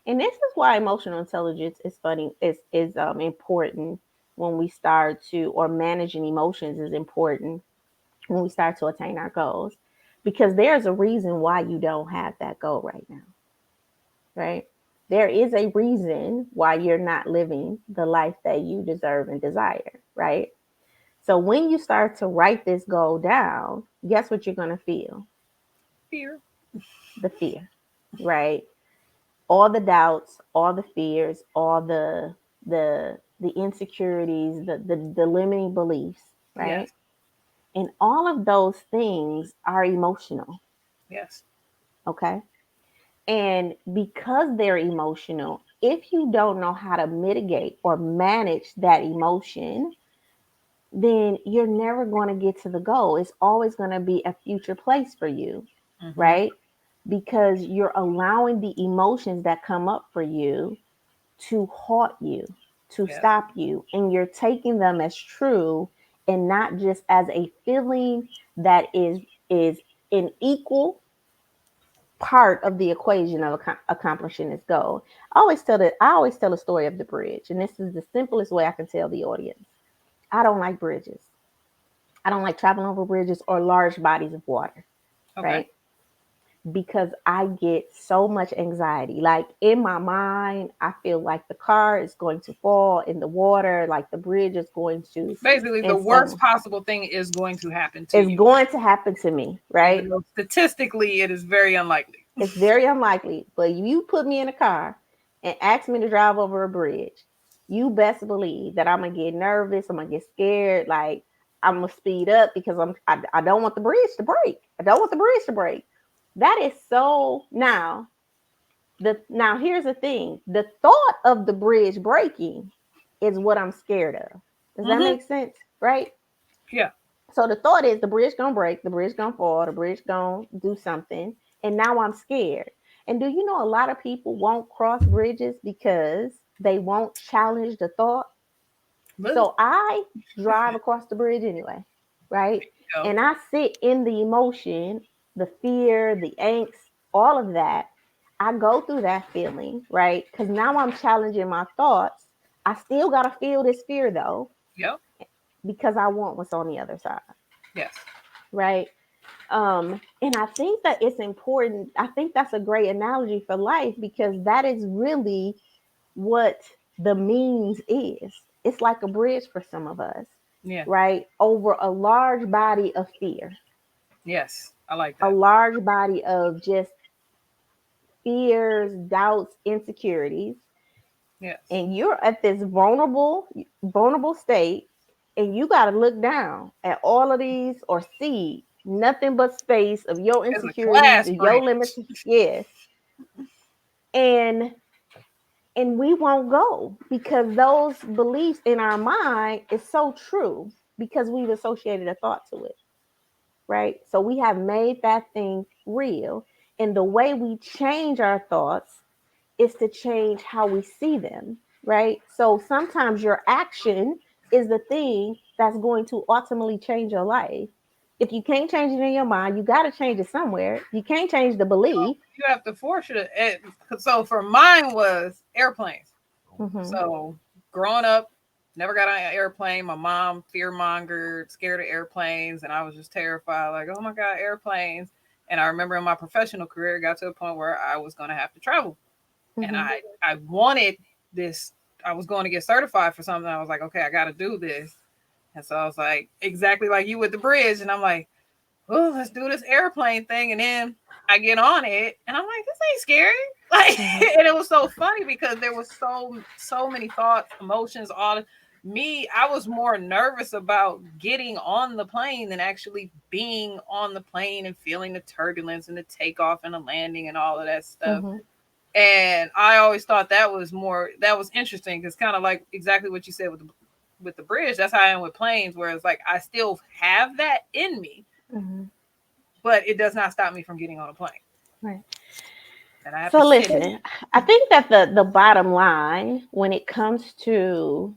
[SPEAKER 1] And this is why emotional intelligence is funny, is important when we start to, or managing emotions is important when we start to attain our goals, because there's a reason why you don't have that goal right now, right? There is a reason why you're not living the life that you deserve and desire, right? So when you start to write this goal down, guess what you're going to feel?
[SPEAKER 2] Fear.
[SPEAKER 1] The fear, right? All the doubts, all the fears, all the insecurities, the limiting beliefs, right?
[SPEAKER 2] Yes.
[SPEAKER 1] And all of those things are emotional,
[SPEAKER 2] Yes.
[SPEAKER 1] okay? And because they're emotional, if you don't know how to mitigate or manage that emotion, then you're never going to get to the goal. It's always going to be a future place for you,
[SPEAKER 2] Mm-hmm.
[SPEAKER 1] right? Because you're allowing the emotions that come up for you to halt you, to
[SPEAKER 2] Yes.
[SPEAKER 1] stop you, and you're taking them as true, and not just as a feeling that is an equal part of the equation of accomplishing this goal. I always tell a story of the bridge, and this is the simplest way I can tell the audience. I don't like bridges. I don't like traveling over bridges or large bodies of water,
[SPEAKER 2] Okay.
[SPEAKER 1] right? Because I get so much anxiety. Like, in my mind, I feel like the car is going to fall in the water, like the bridge is going to,
[SPEAKER 2] Basically, the
[SPEAKER 1] and
[SPEAKER 2] worst
[SPEAKER 1] so
[SPEAKER 2] possible thing is going to happen to
[SPEAKER 1] it's
[SPEAKER 2] you,
[SPEAKER 1] going to happen to me,
[SPEAKER 2] even
[SPEAKER 1] right?
[SPEAKER 2] though statistically it is very unlikely.
[SPEAKER 1] It's very unlikely. But you put me in a car and ask me to drive over a bridge, you best believe that I'm gonna get nervous. I'm gonna get scared. Like, I'm gonna speed up because I don't want the bridge to break. I don't want the bridge to break. That is so now here's the thing. The thought of the bridge breaking is what I'm scared of. Does that
[SPEAKER 2] Mm-hmm.
[SPEAKER 1] make sense? Right?
[SPEAKER 2] Yeah.
[SPEAKER 1] So the thought is the bridge gonna break, the bridge gonna fall, the bridge gonna do something, and now I'm scared. And do you know a lot of people won't cross bridges because they won't challenge the thought?
[SPEAKER 2] But
[SPEAKER 1] So I drive across the bridge anyway, right?
[SPEAKER 2] you know,
[SPEAKER 1] And I sit in the emotion, the fear, the angst, all of that. I go through that feeling, right? Because now I'm challenging my thoughts. I still gotta feel this fear though,
[SPEAKER 2] yep.
[SPEAKER 1] because I want what's on the other side,
[SPEAKER 2] Yes.
[SPEAKER 1] right? And I think that it's important. I think that's a great analogy for life because that is really what the means is. It's like a bridge for some of us,
[SPEAKER 2] Yeah.
[SPEAKER 1] right? Over a large body of fear,
[SPEAKER 2] Yes. I like
[SPEAKER 1] a
[SPEAKER 2] that.
[SPEAKER 1] large body of just fears, doubts, insecurities.
[SPEAKER 2] Yes.
[SPEAKER 1] And you're at this vulnerable state, and you got to look down at all of these or see nothing but space of your
[SPEAKER 2] It's a
[SPEAKER 1] insecurities
[SPEAKER 2] class
[SPEAKER 1] and your
[SPEAKER 2] bridge.
[SPEAKER 1] limits. Yes. And we won't go because those beliefs in our mind is so true because we've associated a thought to it, right? So we have made that thing real, and the way we change our thoughts is to change how we see them, right? So sometimes your action is the thing that's going to ultimately change your life. If you can't change it in your mind, you got to change it somewhere. You can't change the belief.
[SPEAKER 2] You have to force you to. So for mine was airplanes.
[SPEAKER 1] Mm-hmm.
[SPEAKER 2] So growing up, never got on an airplane. My mom fear mongered, scared of airplanes, and I was just terrified. Like, oh my god, airplanes! And I remember in my professional career, it got to a point where I was going to have to travel, and
[SPEAKER 1] Mm-hmm.
[SPEAKER 2] I wanted this. I was going to get certified for something. I was like, okay, I got to do this. And so I was like, exactly like you with the bridge. And I'm like, oh, let's do this airplane thing. And then I get on it and I'm like, this ain't scary. Like,
[SPEAKER 1] Mm-hmm.
[SPEAKER 2] and it was so funny because there was so many thoughts, emotions, all me. I was more nervous about getting on the plane than actually being on the plane and feeling the turbulence and the takeoff and the landing and all of that stuff.
[SPEAKER 1] Mm-hmm.
[SPEAKER 2] And I always thought that was interesting because kind of like exactly what you said with the bridge. That's how I am with planes, where it's like I still have that in me,
[SPEAKER 1] Mm-hmm.
[SPEAKER 2] but it does not stop me from getting on a plane,
[SPEAKER 1] Right.
[SPEAKER 2] and I have to
[SPEAKER 1] So
[SPEAKER 2] sit in it.
[SPEAKER 1] listen, I think that the bottom line when it comes to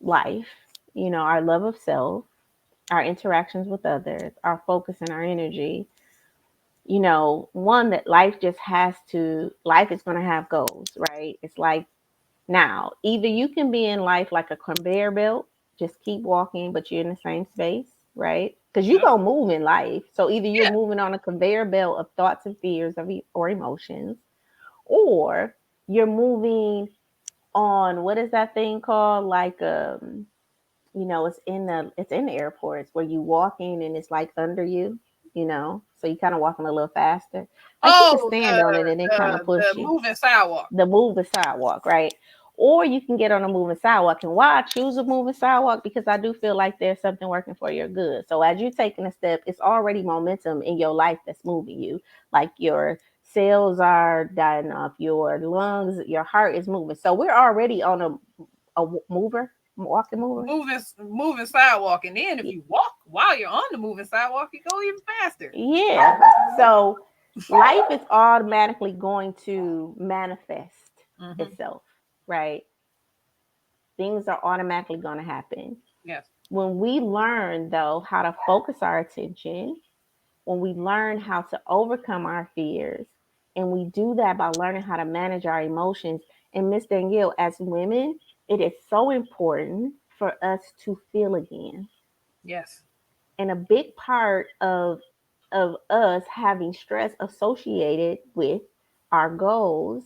[SPEAKER 1] life, our love of self, our interactions with others, our focus and our energy, one that life is going to have goals, right? It's like now, either you can be in life like a conveyor belt, just keep walking, but you're in the same space, right? Because you're
[SPEAKER 2] Yep.
[SPEAKER 1] going to move in life. So either you're
[SPEAKER 2] Yeah.
[SPEAKER 1] moving on a conveyor belt of thoughts and fears or emotions, or you're moving on what is that thing called? Like it's in the airports where you walking and it's like under you, so you kind of walking a little faster. Like you can
[SPEAKER 2] Oh,
[SPEAKER 1] stand on it and it kind of push
[SPEAKER 2] the
[SPEAKER 1] you.
[SPEAKER 2] moving sidewalk.
[SPEAKER 1] The moving sidewalk, right? Or you can get on a moving sidewalk. And why I choose a moving sidewalk? Because I do feel like there's something working for your good. So as you're taking a step, it's already momentum in your life that's moving you. Like your cells are dying off, your lungs, your heart is moving. So we're already on a mover, walking mover.
[SPEAKER 2] Moving sidewalk, and then if you walk while you're on the moving sidewalk, you go even faster.
[SPEAKER 1] Yeah. So life is automatically going to manifest
[SPEAKER 2] Hmm.
[SPEAKER 1] itself, right? Things are automatically going to happen.
[SPEAKER 2] Yes.
[SPEAKER 1] When we learn, though, how to focus our attention, when we learn how to overcome our fears, and we do that by learning how to manage our emotions. And Miss Danielle, as women, it is so important for us to feel again.
[SPEAKER 2] Yes.
[SPEAKER 1] And a big part of us having stress associated with our goals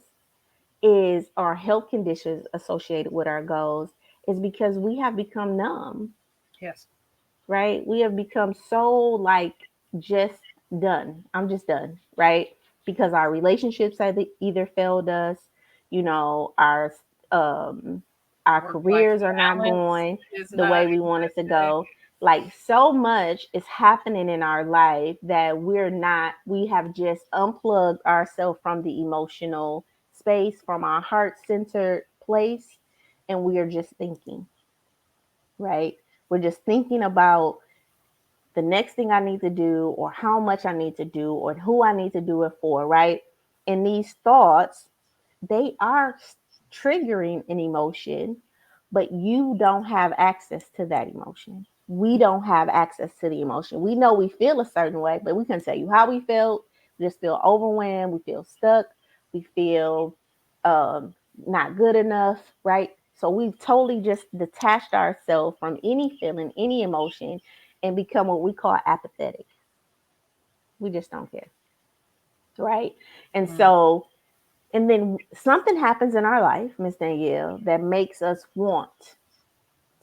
[SPEAKER 1] is our health conditions associated with our goals is because we have become numb,
[SPEAKER 2] Yes.
[SPEAKER 1] right? We have become so like just done. I'm just done, right? Because our relationships have either failed us, you know, um our
[SPEAKER 2] Work life
[SPEAKER 1] careers are not
[SPEAKER 2] balance
[SPEAKER 1] going
[SPEAKER 2] is
[SPEAKER 1] the
[SPEAKER 2] not
[SPEAKER 1] way we want it to
[SPEAKER 2] existing.
[SPEAKER 1] go. Like so much is happening in our life that we have just unplugged ourselves from the emotional space, from our heart centered place, and we are just thinking, right? We're just thinking about the next thing I need to do, or how much I need to do, or who I need to do it for, right? And these thoughts, they are triggering an emotion, but you don't have access to that emotion. We don't have access to the emotion. We know we feel a certain way, but we can't tell you how we felt. We just feel overwhelmed. We feel stuck. We feel not good enough, right? So we've totally just detached ourselves from any feeling, any emotion, and become what we call apathetic. We just don't care, right? And
[SPEAKER 2] Mm.
[SPEAKER 1] so, and then something happens in our life, Miss Danielle, that makes us want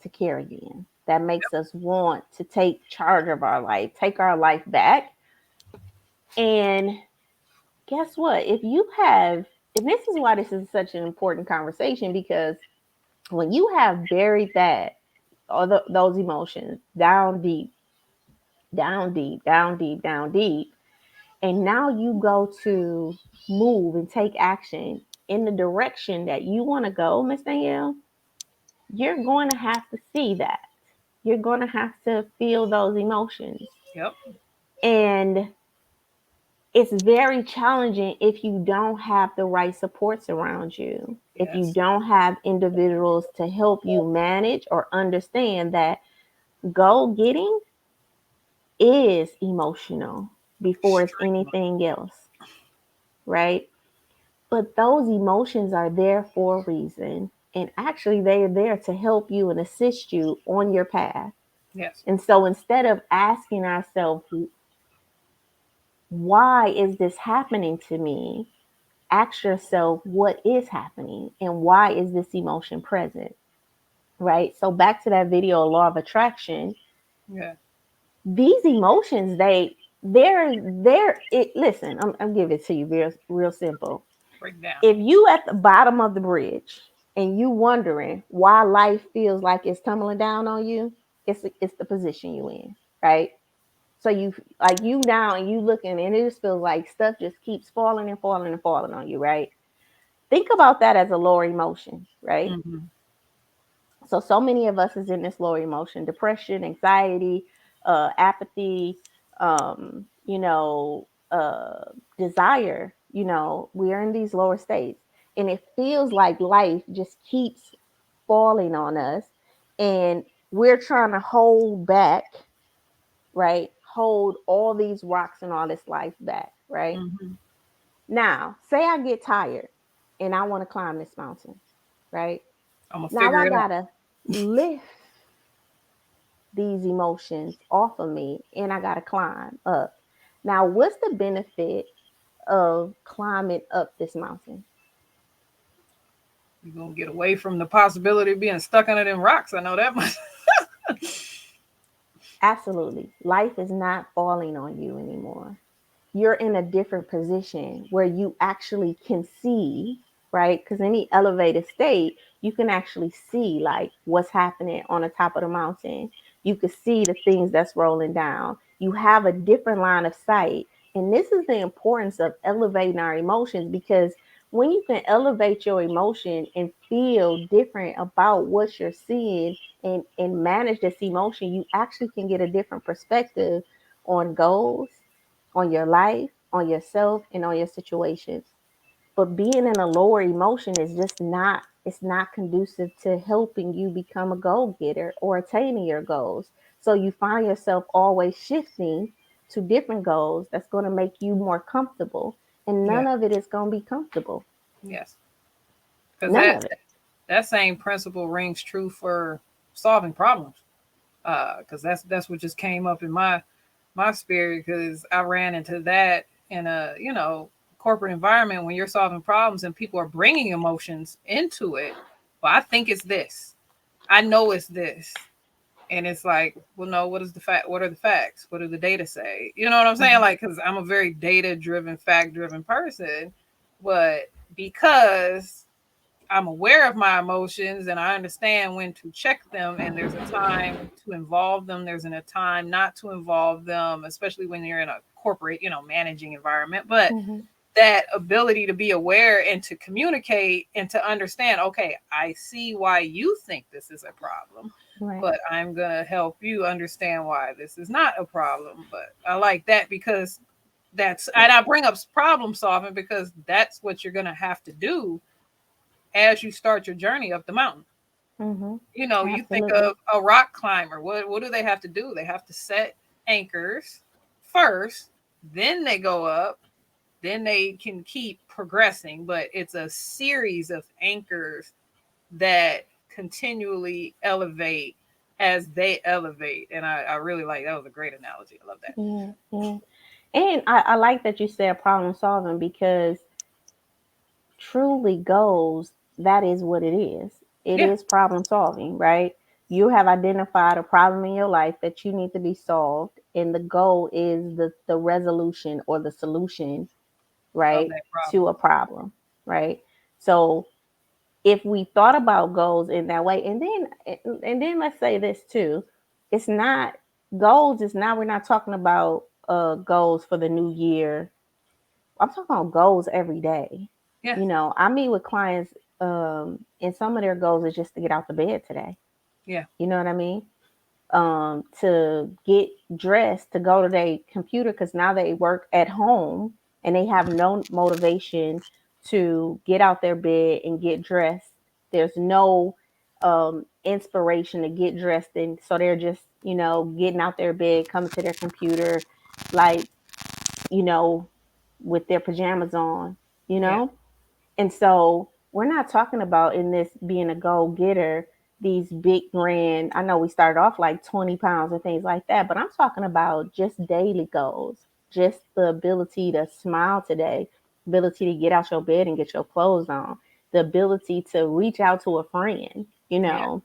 [SPEAKER 1] to care again. That makes us want to take charge of our life, take our life back. And guess what? If you have, and this is why this is such an important conversation, because when you have buried that, all those emotions down deep, down deep, down deep, down deep, and now you go to move and take action in the direction that you want to go, Miss Danielle, you're going to have to see that. You're going to have to feel those emotions.
[SPEAKER 2] Yep.
[SPEAKER 1] And it's very challenging if you don't have the right supports around you, if you
[SPEAKER 2] Yes.
[SPEAKER 1] don't have individuals to help you manage or understand that goal getting is emotional before it's
[SPEAKER 2] Extremely.
[SPEAKER 1] anything else, right? But those emotions are there for a reason. And actually, they are there to help you and assist you on your path.
[SPEAKER 2] Yes.
[SPEAKER 1] And so instead of asking ourselves, why is this happening to me? Ask yourself, what is happening and why is this emotion present? Right? So back to that video, law of attraction,
[SPEAKER 2] Yeah.
[SPEAKER 1] these emotions, they're it. Listen, I'm giving it to you real simple.
[SPEAKER 2] Break down.
[SPEAKER 1] If you at the bottom of the bridge and you wondering why life feels like it's tumbling down on you, it's the position you in, right? So you, like, you down and you looking and it just feels like stuff just keeps falling and falling and falling on you, right? Think about that as a lower emotion, right?
[SPEAKER 2] Mm-hmm.
[SPEAKER 1] So many of us is in this lower emotion: depression, anxiety, apathy, you know, desire. You know, we are in these lower states, and it feels like life just keeps falling on us, and we're trying to hold back, right? Hold all these rocks and all this life back, right?
[SPEAKER 2] Mm-hmm.
[SPEAKER 1] Now, say I get tired and I want to climb this mountain, right?
[SPEAKER 2] I'm gonna
[SPEAKER 1] Now
[SPEAKER 2] figure
[SPEAKER 1] I
[SPEAKER 2] it out.
[SPEAKER 1] gotta lift these emotions off of me and I got to climb up. Now, what's the benefit of climbing up this mountain?
[SPEAKER 2] You're gonna get away from the possibility of being stuck under them rocks. I know that much.
[SPEAKER 1] Absolutely. Life is not falling on you anymore. You're in a different position where you actually can see, right? Because any elevated state, you can actually see like what's happening on the top of the mountain. You can see the things that's rolling down. You have a different line of sight. And this is the importance of elevating our emotions, because when you can elevate your emotion and feel different about what you're seeing, and manage this emotion, you actually can get a different perspective on goals, on your life, on yourself, and on your situations. But being in a lower emotion is just not, it's not conducive to helping you become a goal getter or attaining your goals. So you find yourself always shifting to different goals that's going to make you more comfortable. And
[SPEAKER 2] Yeah.
[SPEAKER 1] none of it is going to be comfortable.
[SPEAKER 2] Yes. Because
[SPEAKER 1] None of it.
[SPEAKER 2] that same principle rings true for solving problems. Because that's what just came up in my spirit. Because I ran into that in a corporate environment when you're solving problems and people are bringing emotions into it. Well, I think it's this. I know it's this. And it's like, well, no, what is the fact? What are the facts? What do the data say? You know what I'm saying?
[SPEAKER 1] Mm-hmm.
[SPEAKER 2] Like, because I'm a very data driven, fact driven person, but because I'm aware of my emotions and I understand when to check them, and there's a time to involve them, there's a time not to involve them, especially when you're in a corporate, managing environment. But
[SPEAKER 1] Mm-hmm.
[SPEAKER 2] that ability to be aware and to communicate and to understand, okay, I see why you think this is a problem,
[SPEAKER 1] Right.
[SPEAKER 2] but I'm going to help you understand why this is not a problem. But I like that because and I bring up problem solving because that's what you're going to have to do as you start your journey up the mountain.
[SPEAKER 1] Mm-hmm.
[SPEAKER 2] You think
[SPEAKER 1] Absolutely.
[SPEAKER 2] of a rock climber. What do they have to do? They have to set anchors first, then they go up, then they can keep progressing. But it's a series of anchors that continually elevate as they elevate. And I really like that was a great analogy. I love that.
[SPEAKER 1] Yeah, yeah. And I like that you said problem solving because truly goals, that is what it is. It
[SPEAKER 2] Yeah.
[SPEAKER 1] is problem solving, right? You have identified a problem in your life that you need to be solved, and the goal is the resolution or the solution,
[SPEAKER 2] Of
[SPEAKER 1] right,
[SPEAKER 2] that
[SPEAKER 1] to
[SPEAKER 2] problem.
[SPEAKER 1] a problem, right? So if we thought about goals in that way, and then let's say this too, it's not goals is not we're not talking about goals for the new year. I'm talking about goals every day.
[SPEAKER 2] Yes.
[SPEAKER 1] You know, I meet with clients, and some of their goals is just to get out the bed today.
[SPEAKER 2] Yeah.
[SPEAKER 1] You know what I mean? To get dressed to go to their computer because now they work at home and they have no motivation to get out their bed and get dressed. There's no inspiration to get dressed, and so they're just getting out their bed, coming to their computer, like you know with their pajamas on, you
[SPEAKER 2] Yeah.
[SPEAKER 1] know? And so we're not talking about in this being a goal getter, these big grand, I know we started off like 20 pounds and things like that, but I'm talking about just daily goals, just the ability to smile today, ability to get out your bed and get your clothes on, the ability to reach out to a friend,
[SPEAKER 2] Yeah.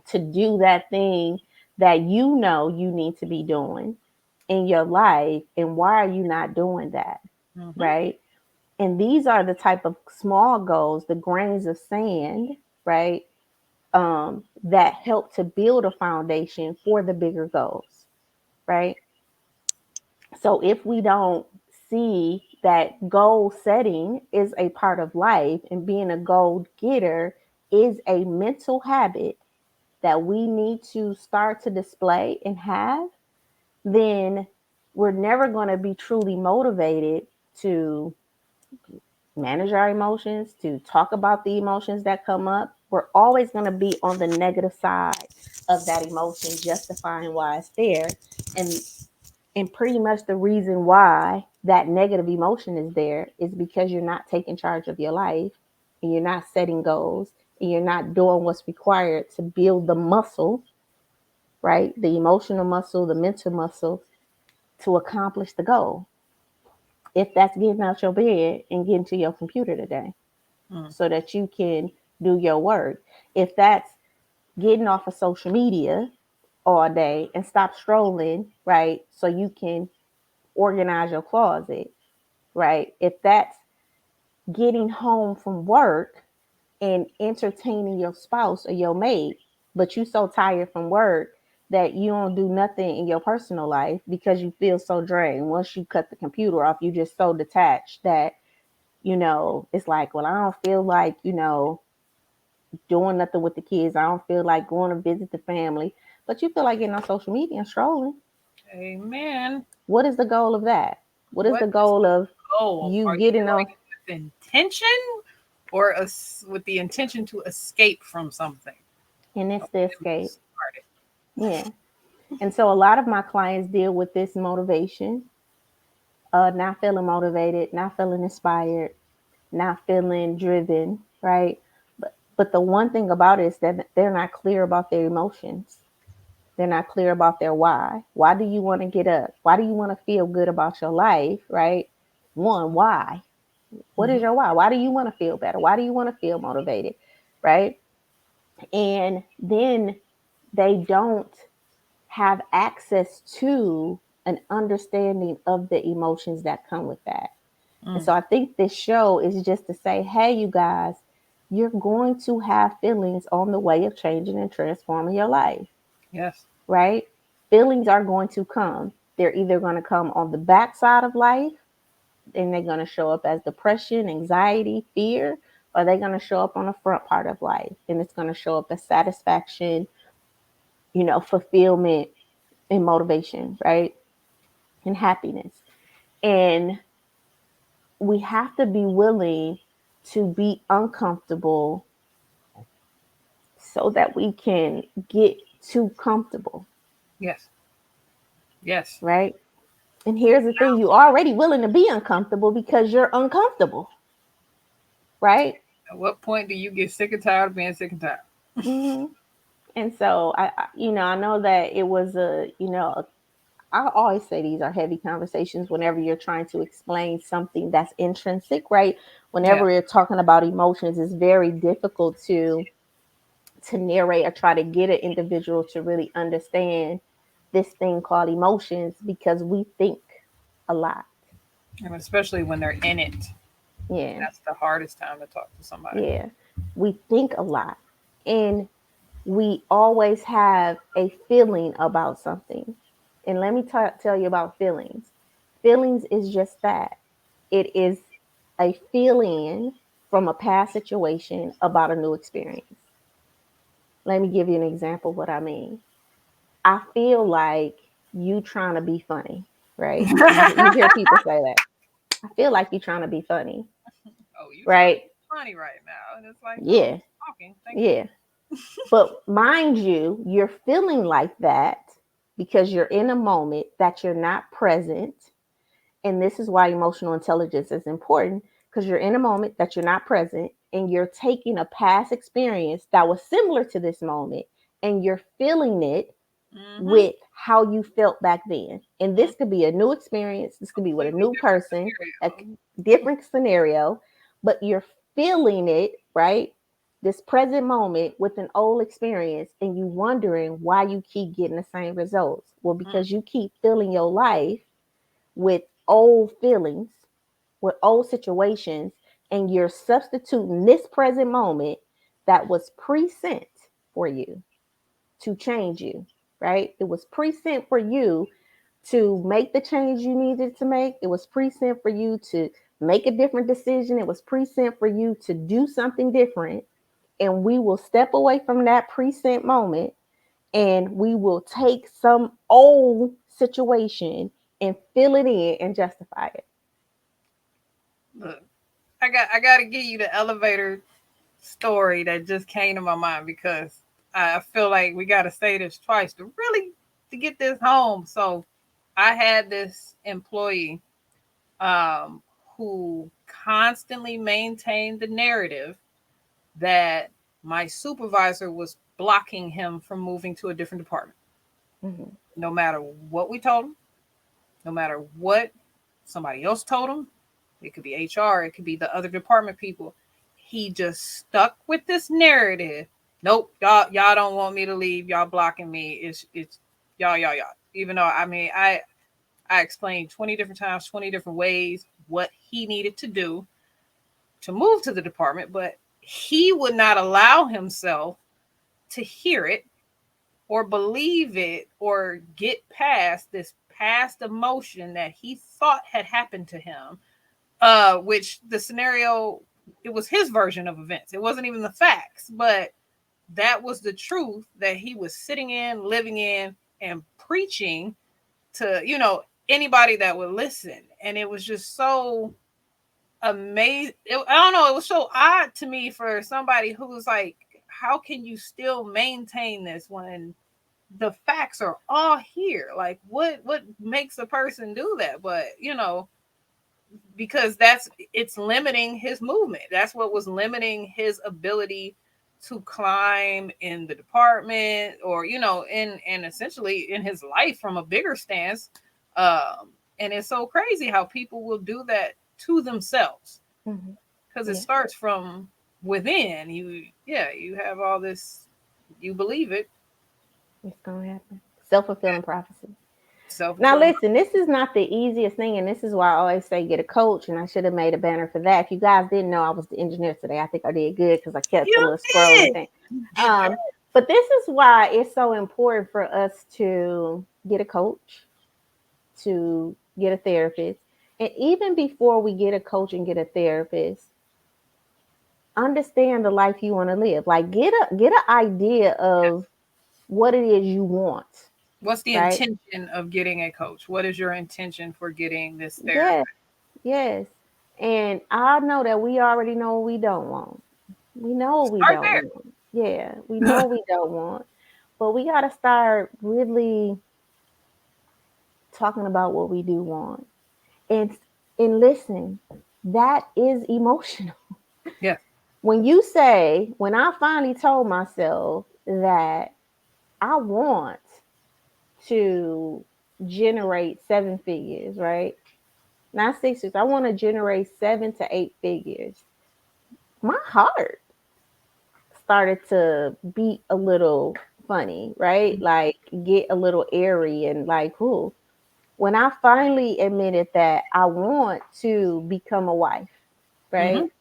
[SPEAKER 1] to do that thing that you need to be doing in your life. And why are you not doing that?
[SPEAKER 2] Mm-hmm.
[SPEAKER 1] Right? And these are the type of small goals, the grains of sand, right? That help to build a foundation for the bigger goals, right? So if we don't see that goal setting is a part of life and being a goal getter is a mental habit that we need to start to display and have, then we're never going to be truly motivated to manage our emotions, to talk about the emotions that come up. We're always going to be on the negative side of that emotion, justifying why it's there. And pretty much the reason why that negative emotion is there is because you're not taking charge of your life and you're not setting goals and you're not doing what's required to build the muscle, right? The emotional muscle, the mental muscle to accomplish the goal. If that's getting out your bed and getting to your computer today
[SPEAKER 2] Mm.
[SPEAKER 1] so that you can do your work. If that's getting off of social media all day and stop strolling, right? So you can organize your closet, right? If that's getting home from work and entertaining your spouse or your mate, but you so tired from work that you don't do nothing in your personal life because you feel so drained. Once you cut the computer off, you just so detached that, it's like, well, I don't feel like, doing nothing with the kids. I don't feel like going to visit the family, but you feel like getting on social media and strolling.
[SPEAKER 2] Amen.
[SPEAKER 1] What is the goal of that? What is
[SPEAKER 2] What
[SPEAKER 1] the
[SPEAKER 2] is
[SPEAKER 1] goal
[SPEAKER 2] the
[SPEAKER 1] of
[SPEAKER 2] goal?
[SPEAKER 1] you
[SPEAKER 2] Are you
[SPEAKER 1] getting
[SPEAKER 2] doing
[SPEAKER 1] on?
[SPEAKER 2] it with intention or with the intention to escape from something?
[SPEAKER 1] And
[SPEAKER 2] Oh,
[SPEAKER 1] it's the
[SPEAKER 2] let me get
[SPEAKER 1] escape.
[SPEAKER 2] started.
[SPEAKER 1] Yeah. And so a lot of my clients deal with this motivation, not feeling motivated, not feeling inspired, not feeling driven, right? But the one thing about it is that they're not clear about their emotions. They're not clear about their why. Why do you want to get up? Why do you want to feel good about your life, right? One, why? What is
[SPEAKER 2] Mm-hmm.
[SPEAKER 1] your why? Why do you want to feel better? Why do you want to feel motivated, right? And then they don't have access to an understanding of the emotions that come with that. And
[SPEAKER 2] Mm.
[SPEAKER 1] so I think this show is just to say, hey, you guys, you're going to have feelings on the way of changing and transforming your life,
[SPEAKER 2] Yes.
[SPEAKER 1] right? Feelings are going to come. They're either going to come on the backside of life and they're going to show up as depression, anxiety, fear, or they're going to show up on the front part of life and it's going to show up as satisfaction, fulfillment and motivation, right? And happiness. And we have to be willing to be uncomfortable so that we can get too comfortable,
[SPEAKER 2] Yes. Yes.
[SPEAKER 1] right? And here's the thing, you're already willing to be uncomfortable because you're uncomfortable, right?
[SPEAKER 2] At what point do you get sick and tired of being sick and tired?
[SPEAKER 1] Hmm. And so I know that it was I always say these are heavy conversations whenever you're trying to explain something that's intrinsic, right?
[SPEAKER 2] Yeah,
[SPEAKER 1] Whenever you're talking about emotions, it's very difficult to narrate or try to get an individual to really understand this thing called emotions because we think a lot.
[SPEAKER 2] and especially when they're in it,
[SPEAKER 1] Yeah,
[SPEAKER 2] that's the hardest time to talk to somebody.
[SPEAKER 1] yeah. We think a lot. And we always have a feeling about something. And let me tell you about feelings. Feelings is just that, it is a feeling from a past situation about a new experience. Let me give you an example of what I mean. I feel like you trying to be funny, right? You hear people say that. I feel like you trying to be funny,
[SPEAKER 2] Oh, you trying to
[SPEAKER 1] right?
[SPEAKER 2] be funny right now, and it's like, no, I'm
[SPEAKER 1] Yeah,
[SPEAKER 2] just talking. Thank you.
[SPEAKER 1] yeah. But mind you, you're feeling like that because you're in a moment that you're not present. And this is why emotional intelligence is important, because you're in a moment that you're not present and you're taking a past experience that was similar to this moment and you're feeling it
[SPEAKER 2] Mm-hmm.
[SPEAKER 1] with how you felt back then. And
[SPEAKER 2] Mm-hmm.
[SPEAKER 1] this could be a new experience, this could be with a
[SPEAKER 2] Completely
[SPEAKER 1] new
[SPEAKER 2] different
[SPEAKER 1] person, a
[SPEAKER 2] scenario.
[SPEAKER 1] different scenario, but you're feeling it, right? This present moment with an old experience, and you wondering why you keep getting the same results. Well,
[SPEAKER 2] Mm,
[SPEAKER 1] because you keep filling your life with old feelings, with old situations, and you're substituting this present moment that was present for you to change you, right? It was present for you to make the change you needed to make. It was present for you to make a different decision. It was present for you to do something different. And we will step away from that present moment and we will take some old situation and fill it in and justify it.
[SPEAKER 2] look, I got to give you the elevator story that just came to my mind because I feel like we got to say this twice to really to get this home. So I had this employee um, who constantly maintained the narrative that my supervisor was blocking him from moving to a different department.
[SPEAKER 1] Mhm.
[SPEAKER 2] No matter what we told him, no matter what somebody else told him, it could be HR, it could be the other department people. He just stuck with this narrative. Nope, y'all don't want me to leave. Y'all blocking me. It's y'all. Even though I explained 20 different times, 20 different ways what he needed to do to move to the department, but he would not allow himself to hear it or believe it or get past this past emotion that he thought had happened to him, which the scenario, it was his version of events, it wasn't even the facts, but that was the truth that he was sitting in, living in, and preaching to, anybody that would listen. And it was just so amazing. I don't know, it was so odd to me for somebody who was like, how can you still maintain this when the facts are all here? Like, what makes a person do that? But because it's limiting his movement. That's what was limiting his ability to climb in the department, or in essentially in his life from a bigger stance. And it's so crazy how people will do that to themselves,
[SPEAKER 1] Mhm.
[SPEAKER 2] because it
[SPEAKER 1] Yeah,
[SPEAKER 2] starts from within you. Yeah, you have all this, you believe it.
[SPEAKER 1] it's gonna happen. Self-fulfilling prophecy. Now,
[SPEAKER 2] Self-fulfilling.
[SPEAKER 1] listen, this is not the easiest thing, and this is why I always say get a coach. And I should have made a banner for that. If you guys didn't know, I was the engineer today. I think I did good because I kept the
[SPEAKER 2] You
[SPEAKER 1] little scrolling
[SPEAKER 2] did.
[SPEAKER 1] thing.
[SPEAKER 2] You did good.
[SPEAKER 1] Um, but this is why it's so important for us to get a coach, to get a therapist, and even before we get a coach and get a therapist, understand the life you want to live. Like get an idea of what it is you want,
[SPEAKER 2] What's the
[SPEAKER 1] right?
[SPEAKER 2] intention of getting a coach? What is your intention for getting this therapist?
[SPEAKER 1] Yes, yes. And I know that we already know what we don't want. We know what we
[SPEAKER 2] Start
[SPEAKER 1] don't want. Yeah, we know
[SPEAKER 2] there.
[SPEAKER 1] what we don't want. But we got to start really talking about what we do want. And and listen, that is emotional.
[SPEAKER 2] Yes.
[SPEAKER 1] When you say, when I finally told myself that I want to generate 7 figures, right? Not 6 figures. I want to generate 7 to 8 figures. My heart started to beat a little funny, right? Like get a little airy and like, who? When I finally admitted that I want to become a wife,
[SPEAKER 2] Mm-hmm.
[SPEAKER 1] right?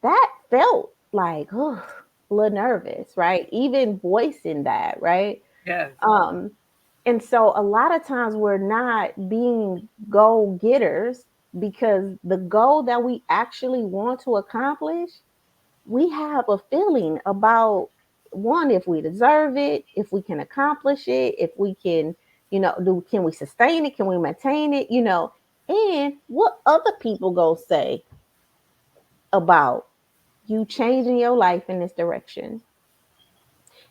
[SPEAKER 1] That felt like, oh, a little nervous, right? Even voicing that, right?
[SPEAKER 2] Yes.
[SPEAKER 1] Um, and so a lot of times we're not being goal getters because the goal that we actually want to accomplish, we have a feeling about one, if we deserve it, if we can accomplish it, if we can, do can we sustain it, can we maintain it, and what other people go say about you changing your life in this direction.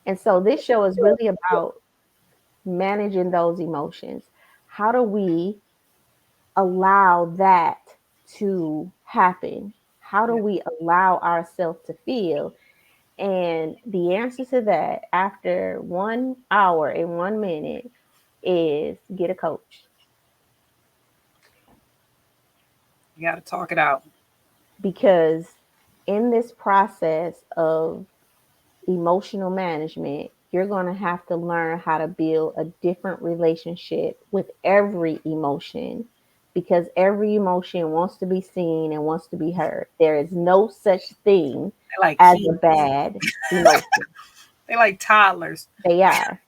[SPEAKER 1] And so this show is really about managing those emotions. How do we allow that to happen? How do
[SPEAKER 2] Yeah.
[SPEAKER 1] we allow ourselves to feel? And the answer to that after 1 hour and 1 minute is get a coach.
[SPEAKER 2] You got to talk it out.
[SPEAKER 1] Because in this process of emotional management, you're going to have to learn how to build a different relationship with every emotion because every emotion wants to be seen and wants to be heard. There is no such thing
[SPEAKER 2] They like
[SPEAKER 1] as a
[SPEAKER 2] kids.
[SPEAKER 1] bad emotion.
[SPEAKER 2] They like toddlers.
[SPEAKER 1] They are.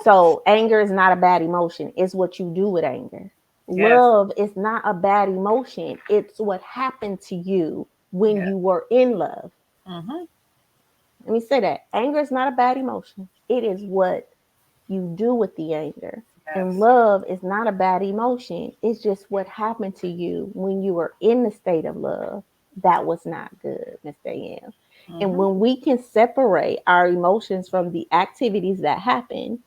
[SPEAKER 1] So anger is not a bad emotion. It's what you do with anger.
[SPEAKER 2] Yes.
[SPEAKER 1] Love is not a bad emotion. It's what happened to you when
[SPEAKER 2] Yeah.
[SPEAKER 1] you were in love.
[SPEAKER 2] Mm-hmm.
[SPEAKER 1] Let me say that. Anger is not a bad emotion. It is what you do with the anger. And
[SPEAKER 2] Yes.
[SPEAKER 1] love is not a bad emotion. It's just what happened to you when you were in the state of love. That was not good, Miss Danielle. And
[SPEAKER 2] Mm-hmm.
[SPEAKER 1] when we can separate our emotions from the activities that happen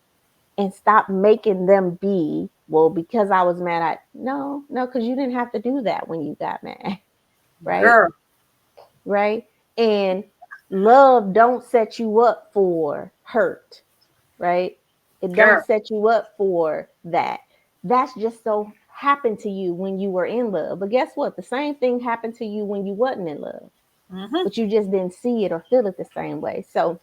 [SPEAKER 1] and stop making them be, well, because I was mad, no, because you didn't have to do that when you got mad, right?
[SPEAKER 2] Girl.
[SPEAKER 1] Right. And love don't set you up for hurt, right? It don't
[SPEAKER 2] Girl.
[SPEAKER 1] set you up for that. That's just so happened to you when you were in love. But guess what? The same thing happened to you when you wasn't in love,
[SPEAKER 2] Mm-hmm.
[SPEAKER 1] but you just didn't see it or feel it the same way. So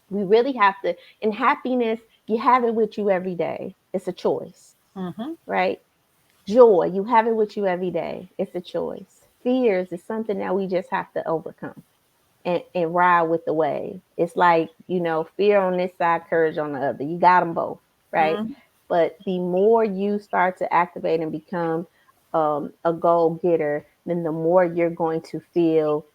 [SPEAKER 1] we really have to, in happiness, you have it with you every day. It's a choice,
[SPEAKER 2] Mm-hmm.
[SPEAKER 1] right? Joy, you have it with you every day. It's a choice. Fears is something that we just have to overcome and ride with the wave. It's like, fear on this side, courage on the other. You got them both, right?
[SPEAKER 2] Mm-hmm.
[SPEAKER 1] But the more you start to activate and become a goal getter, then the more you're going to feel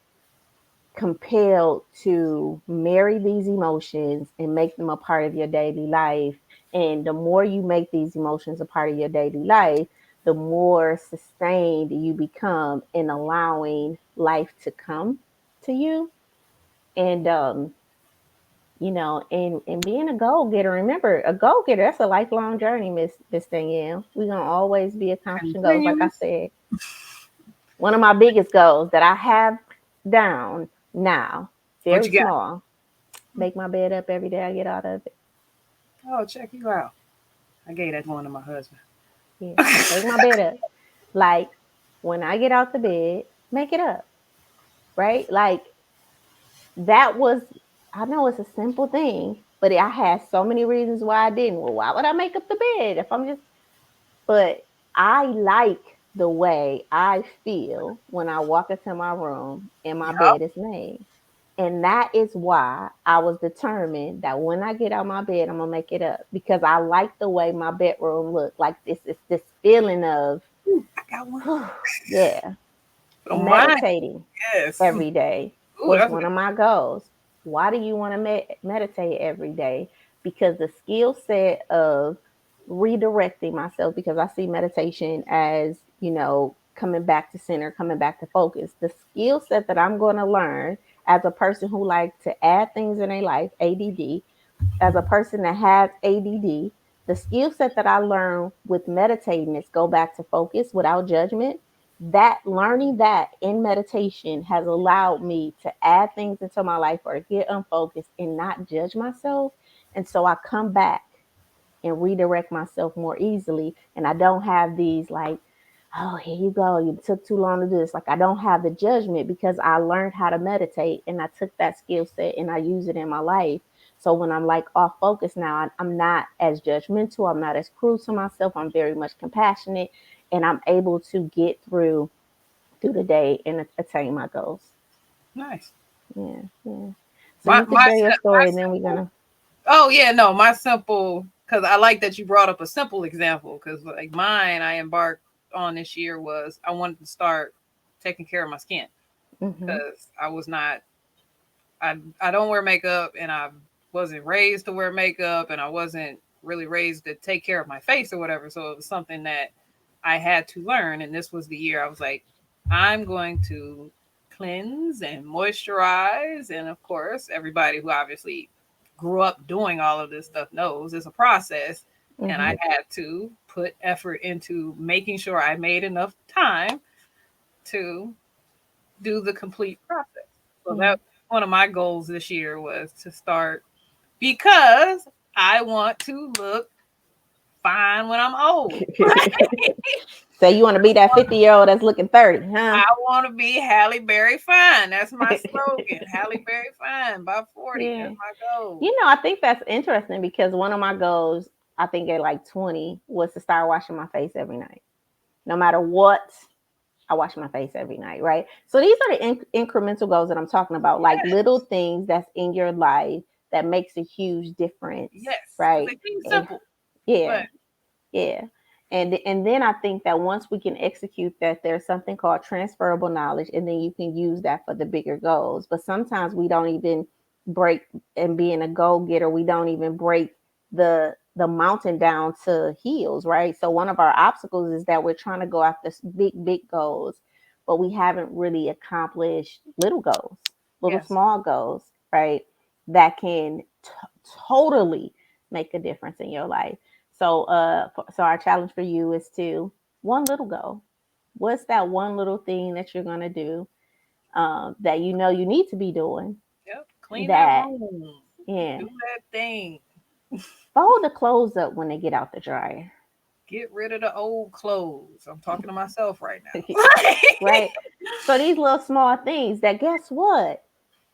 [SPEAKER 1] compelled to marry these emotions and make them a part of your daily life. And the more you make these emotions a part of your daily life, the more sustained you become in allowing life to come to you. And and being a goal getter, remember a goal getter, that's a lifelong journey, Miss Danielle. We're gonna always be accomplishing goals. Like I
[SPEAKER 2] Continuous.
[SPEAKER 1] said, one of my biggest goals that I have down now,
[SPEAKER 2] What
[SPEAKER 1] very
[SPEAKER 2] you got?
[SPEAKER 1] small, make my bed up every day I get out of it.
[SPEAKER 2] Oh, check you out. I gave that one to my husband.
[SPEAKER 1] Yeah. Make my bed up. Like when I get out the bed, make it up. Right? Like that was, I know it's a simple thing, but I had so many reasons why I didn't. Well, why would I make up the bed if I'm just, but I like the way I feel when I walk into my room and my
[SPEAKER 2] Yup.
[SPEAKER 1] bed is made. And that is why I was determined that when I get out my bed, I'm gonna make it up because I like the way my bedroom looked. Like this is this feeling of,
[SPEAKER 2] Ooh, I got one.
[SPEAKER 1] yeah,
[SPEAKER 2] On mine.
[SPEAKER 1] meditating
[SPEAKER 2] Yes.
[SPEAKER 1] every day
[SPEAKER 2] Ooh,
[SPEAKER 1] was
[SPEAKER 2] that's a
[SPEAKER 1] one
[SPEAKER 2] good
[SPEAKER 1] of my goals. Why do you want to meditate every day? Because the skill set of redirecting myself, because I see meditation as, coming back to center, coming back to focus. The skill set that I'm going to learn as a person who likes to add things in their life, ADD, as a person that has ADD, the skill set that I learned with meditating is go back to focus without judgment. That learning that in meditation has allowed me to add things into my life or get unfocused and not judge myself. And so I come back and redirect myself more easily. And I don't have these like, oh, here you go. You took too long to do this. Like, I don't have the judgment because I learned how to meditate and I took that skill set and I use it in my life. So when I'm like off focus now, I'm not as judgmental. I'm not as cruel to myself. I'm very much compassionate and I'm able to get through the day and attain my goals.
[SPEAKER 2] Nice.
[SPEAKER 1] Yeah, yeah. So
[SPEAKER 2] My
[SPEAKER 1] you can
[SPEAKER 2] my
[SPEAKER 1] share your
[SPEAKER 2] my
[SPEAKER 1] story and then we're
[SPEAKER 2] simple.
[SPEAKER 1] gonna.
[SPEAKER 2] Oh yeah, no, my simple. Because I like that you brought up a simple example. Because like mine, I embarked on this year was I wanted to start taking care of my skin
[SPEAKER 1] Mm-hmm,
[SPEAKER 2] because I was not. I don't wear makeup, and I wasn't raised to wear makeup, and I wasn't really raised to take care of my face or whatever. So it was something that I had to learn, and this was the year I was like, I'm going to cleanse and moisturize, and of course, everybody who obviously grew up doing all of this stuff knows it's a process, and
[SPEAKER 1] mm-hmm,
[SPEAKER 2] I had to put effort into making sure I made enough time to do the complete process. So
[SPEAKER 1] mm-hmm.
[SPEAKER 2] that one of my goals this year was to start because I want to look fine when I'm old.
[SPEAKER 1] So you want to be that 50-year-old that's looking 30, huh?
[SPEAKER 2] I want to be Halle Berry fine. That's my slogan. Halle Berry fine by 40.
[SPEAKER 1] Yeah.
[SPEAKER 2] That's my goal.
[SPEAKER 1] I think that's interesting because one of my goals, I think at like 20, was to start washing my face every night. No matter what, I wash my face every night, right? So these are the incremental goals that I'm talking about, like little
[SPEAKER 2] Yes.
[SPEAKER 1] things that's in your life that makes a huge difference,
[SPEAKER 2] Yes. Because
[SPEAKER 1] right?
[SPEAKER 2] they seem
[SPEAKER 1] And
[SPEAKER 2] simple.
[SPEAKER 1] yeah,
[SPEAKER 2] But
[SPEAKER 1] yeah. And then I think that once we can execute that, there's something called transferable knowledge, and then you can use that for the bigger goals. But sometimes we don't even break and being a goal getter, we don't even break the mountain down to hills, right? So one of our obstacles is that we're trying to go after big goals, but we haven't really accomplished little goals, little
[SPEAKER 2] yes.
[SPEAKER 1] small goals, right? That can totally make a difference in your life. So, so our challenge for you is to one little goal. What's that one little thing that you're gonna do that you know you need to be doing?
[SPEAKER 2] Yep. Clean that
[SPEAKER 1] That
[SPEAKER 2] room.
[SPEAKER 1] yeah,
[SPEAKER 2] Do that thing.
[SPEAKER 1] fold the clothes up when they get out the dryer,
[SPEAKER 2] Get rid of the old clothes. I'm talking to myself right now.
[SPEAKER 1] right? So these little small things that guess what?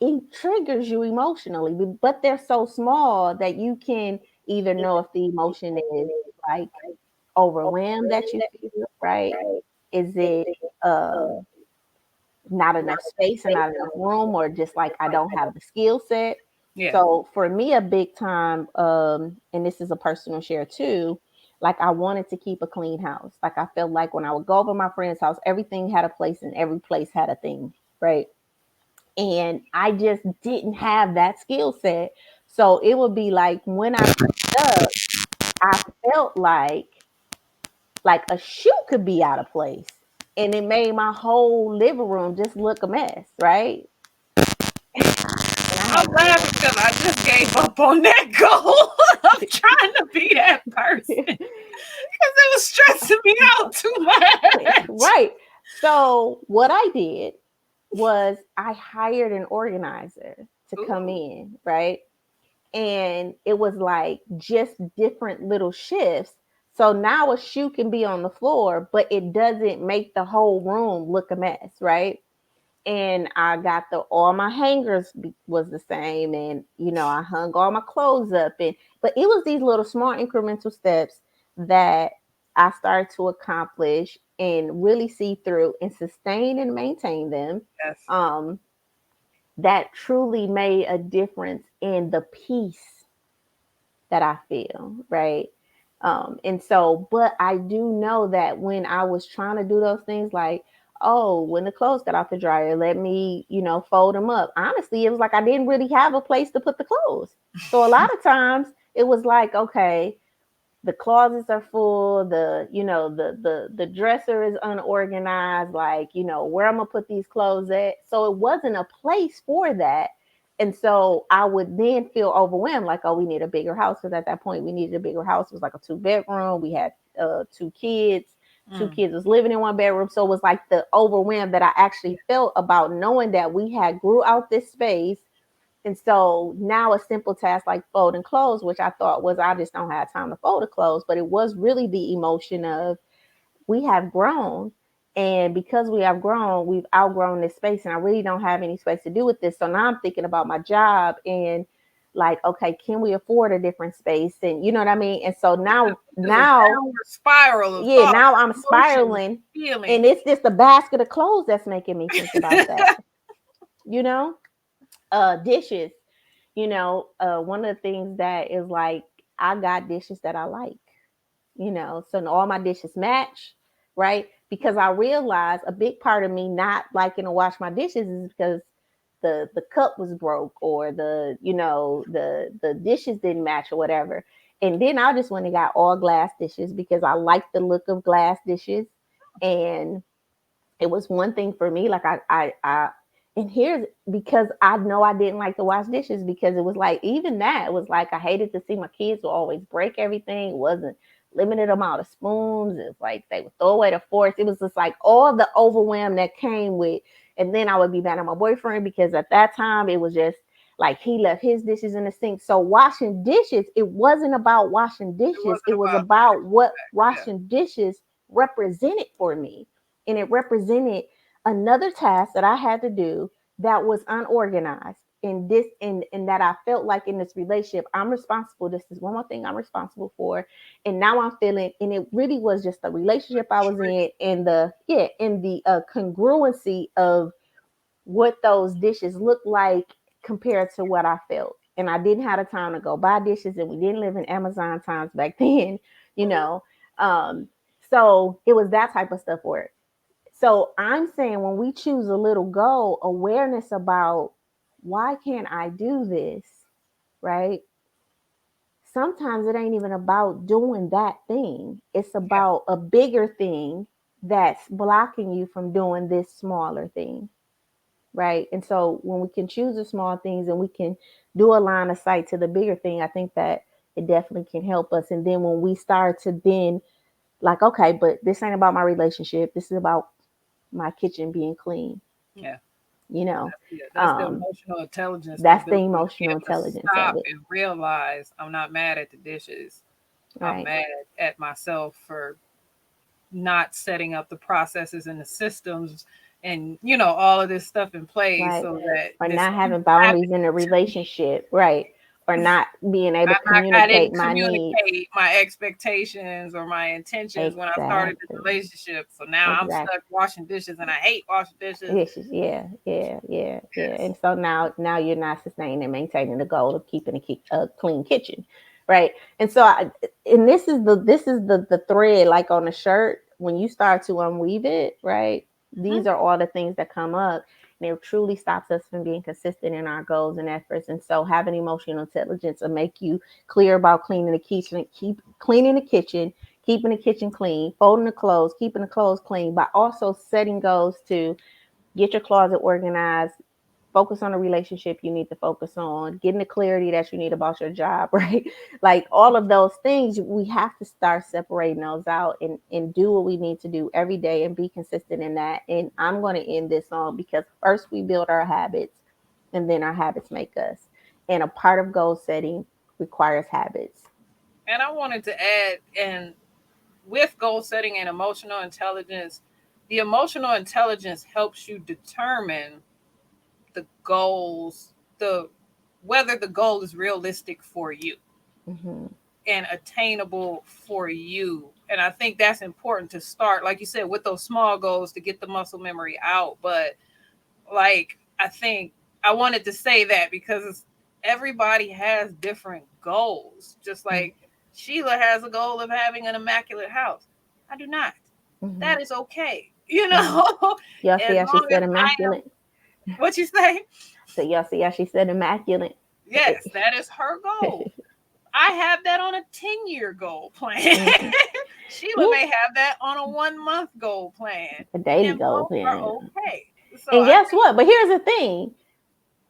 [SPEAKER 1] It triggers you emotionally, but they're so small that you can either know if the emotion is like overwhelmed that you feel, right? Is it um not enough space and not enough room, or just like I don't have the skill set?
[SPEAKER 2] Yeah.
[SPEAKER 1] So for me, a big time, and this is a personal share too, like I wanted to keep a clean house. Like I felt like when I would go over my friend's house, everything had a place and every place had a thing, right? And I just didn't have that skill set. So it would be like when I cleaned up, I felt like a shoe could be out of place. And it made my whole living room just look a mess, right? And I
[SPEAKER 2] I'm
[SPEAKER 1] had to
[SPEAKER 2] laughing because I just gave up on that goal of trying to be that person because it was stressing me out too much.
[SPEAKER 1] right. So what I did was I hired an organizer to come
[SPEAKER 2] Ooh,
[SPEAKER 1] in, right? And it was like just different little shifts. So now a shoe can be on the floor, but it doesn't make the whole room look a mess, right? And I got the all my hangers was the same, and I hung all my clothes up, and but it was these little small incremental steps that I started to accomplish and really see through and sustain and maintain them.
[SPEAKER 2] yes,
[SPEAKER 1] Um, that truly made a difference in the peace that I feel, right? And so, but I do know that when I was trying to do those things, like, oh, when the clothes got off the dryer, let me, fold them up. Honestly, it was like I didn't really have a place to put the clothes. So a lot of times it was like, okay, the closets are full, the dresser is unorganized, like where I'm gonna put these clothes at. So it wasn't a place for that. And so I would then feel overwhelmed, like, oh, we need a bigger house, because at that point we needed a bigger house. It was like a 2 bedroom, we had 2 kids, Two
[SPEAKER 2] Mm.
[SPEAKER 1] kids was living in one bedroom. So it was like the overwhelm that I actually felt about knowing that we had grew out this space. And so now a simple task like folding clothes, which I thought was I just don't have time to fold the clothes, but it was really the emotion of we have grown. And because we have grown, we've outgrown this space, and I really don't have any space to do with this. So now I'm thinking about my job and like, okay, can we afford a different space? And you know what I mean? And so
[SPEAKER 2] There's a
[SPEAKER 1] now,
[SPEAKER 2] downward spiral of
[SPEAKER 1] yeah,
[SPEAKER 2] thoughts,
[SPEAKER 1] now I'm
[SPEAKER 2] emotions,
[SPEAKER 1] spiraling, and
[SPEAKER 2] feelings.
[SPEAKER 1] it's just a basket of clothes that's making me think about that. You know, dishes. One of the things that is like I got dishes that I like. So all my dishes match, right? Because I realized a big part of me not liking to wash my dishes is because the cup was broke, or the dishes didn't match or whatever. And then I just went and got all glass dishes because I like the look of glass dishes. And it was one thing for me. Like and here's because I know I didn't like to wash dishes, because it was like, even that, it was like I hated to see my kids would always break everything. It wasn't limited amount of spoons. It's like they would throw away the forks. It was just like all the overwhelm that came with. And then I would be mad at my boyfriend because at that time it was just like he left his dishes in the sink. So washing dishes, it wasn't about washing
[SPEAKER 2] It
[SPEAKER 1] dishes. It
[SPEAKER 2] wasn't
[SPEAKER 1] was
[SPEAKER 2] about
[SPEAKER 1] about what
[SPEAKER 2] that. Yeah.
[SPEAKER 1] washing dishes represented for me. And it represented another task that I had to do that was unorganized. And that I felt like in this relationship, I'm responsible. This is one more thing I'm responsible for. And now I'm feeling, and it really was just the relationship I was in, and the congruency of what those dishes look like compared to what I felt. And I didn't have the time to go buy dishes, and we didn't live in Amazon times back then, you know. Um, so it was that type of stuff where, so I'm saying when we choose a little goal, awareness about why can't I do this, right? Sometimes it ain't even about doing that thing. It's
[SPEAKER 2] Yeah.
[SPEAKER 1] about a bigger thing that's blocking you from doing this smaller thing, right? And so when we can choose the small things and we can do a line of sight to the bigger thing, I think that it definitely can help us. And then when we start to then like, okay, but this ain't about my relationship. This is about my kitchen being clean,
[SPEAKER 2] Yeah.
[SPEAKER 1] you know.
[SPEAKER 2] That's the
[SPEAKER 1] Um,
[SPEAKER 2] emotional intelligence, the
[SPEAKER 1] that's the
[SPEAKER 2] ability to be
[SPEAKER 1] emotional
[SPEAKER 2] able to
[SPEAKER 1] intelligence of
[SPEAKER 2] stop
[SPEAKER 1] it,
[SPEAKER 2] and realize I'm not mad at the dishes. I'm
[SPEAKER 1] right?
[SPEAKER 2] mad at myself for not setting up the processes and the systems and all of this stuff in place
[SPEAKER 1] Right.
[SPEAKER 2] so that
[SPEAKER 1] Or
[SPEAKER 2] this
[SPEAKER 1] not
[SPEAKER 2] keeps
[SPEAKER 1] having boundaries in
[SPEAKER 2] happening
[SPEAKER 1] a
[SPEAKER 2] to me.
[SPEAKER 1] relationship, right? Or not being able to
[SPEAKER 2] I
[SPEAKER 1] communicate
[SPEAKER 2] didn't
[SPEAKER 1] my needs.
[SPEAKER 2] communicate my expectations or my intentions when I started this
[SPEAKER 1] Exactly.
[SPEAKER 2] relationship. So now I'm
[SPEAKER 1] Exactly.
[SPEAKER 2] stuck washing dishes and I hate washing dishes.
[SPEAKER 1] Yes, yeah, yeah, yeah, yeah.
[SPEAKER 2] Yes.
[SPEAKER 1] And so now you're not sustaining and maintaining the goal of keeping a clean kitchen, right? And so and this is the thread like on the shirt when you start to unweave it, right?
[SPEAKER 2] Hmm.
[SPEAKER 1] These are all the things that come up, and it truly stops us from being consistent in our goals and efforts. And so having emotional intelligence will make you clear about cleaning the kitchen, keep cleaning the kitchen, keeping the kitchen clean, folding the clothes, keeping the clothes clean, but also setting goals to get your closet organized, focus on the relationship you need to focus on, getting the clarity that you need about your job, right? Like all of those things, we have to start separating those out and do what we need to do every day and be consistent in that. And I'm going to end this on because first we build our habits and then our habits make us. And a part of goal setting requires habits.
[SPEAKER 2] And I wanted to add, and with goal setting and emotional intelligence, the emotional intelligence helps you determine the goals, the whether the goal is realistic for you
[SPEAKER 1] Mm-hmm.
[SPEAKER 2] and attainable for you. And I think that's important to start, like you said, with those small goals to get the muscle memory out. But like, I think I wanted to say that because everybody has different goals. Just like Sheila has a goal of having an immaculate house. I do not.
[SPEAKER 1] Mm-hmm.
[SPEAKER 2] That is okay.
[SPEAKER 1] Mm-hmm. Y'all see
[SPEAKER 2] As
[SPEAKER 1] how she
[SPEAKER 2] long as
[SPEAKER 1] said
[SPEAKER 2] I am
[SPEAKER 1] immaculate?
[SPEAKER 2] what you say?
[SPEAKER 1] So y'all see how she said immaculate?
[SPEAKER 2] Yes, that is her goal. I have that on a 10-year goal plan.
[SPEAKER 1] Mm-hmm.
[SPEAKER 2] Sheila
[SPEAKER 1] Yeah,
[SPEAKER 2] may have that on a 1 month goal plan,
[SPEAKER 1] a daily
[SPEAKER 2] and
[SPEAKER 1] goal
[SPEAKER 2] both are
[SPEAKER 1] plan.
[SPEAKER 2] okay. So
[SPEAKER 1] And
[SPEAKER 2] I
[SPEAKER 1] guess
[SPEAKER 2] think
[SPEAKER 1] what? But here's the thing.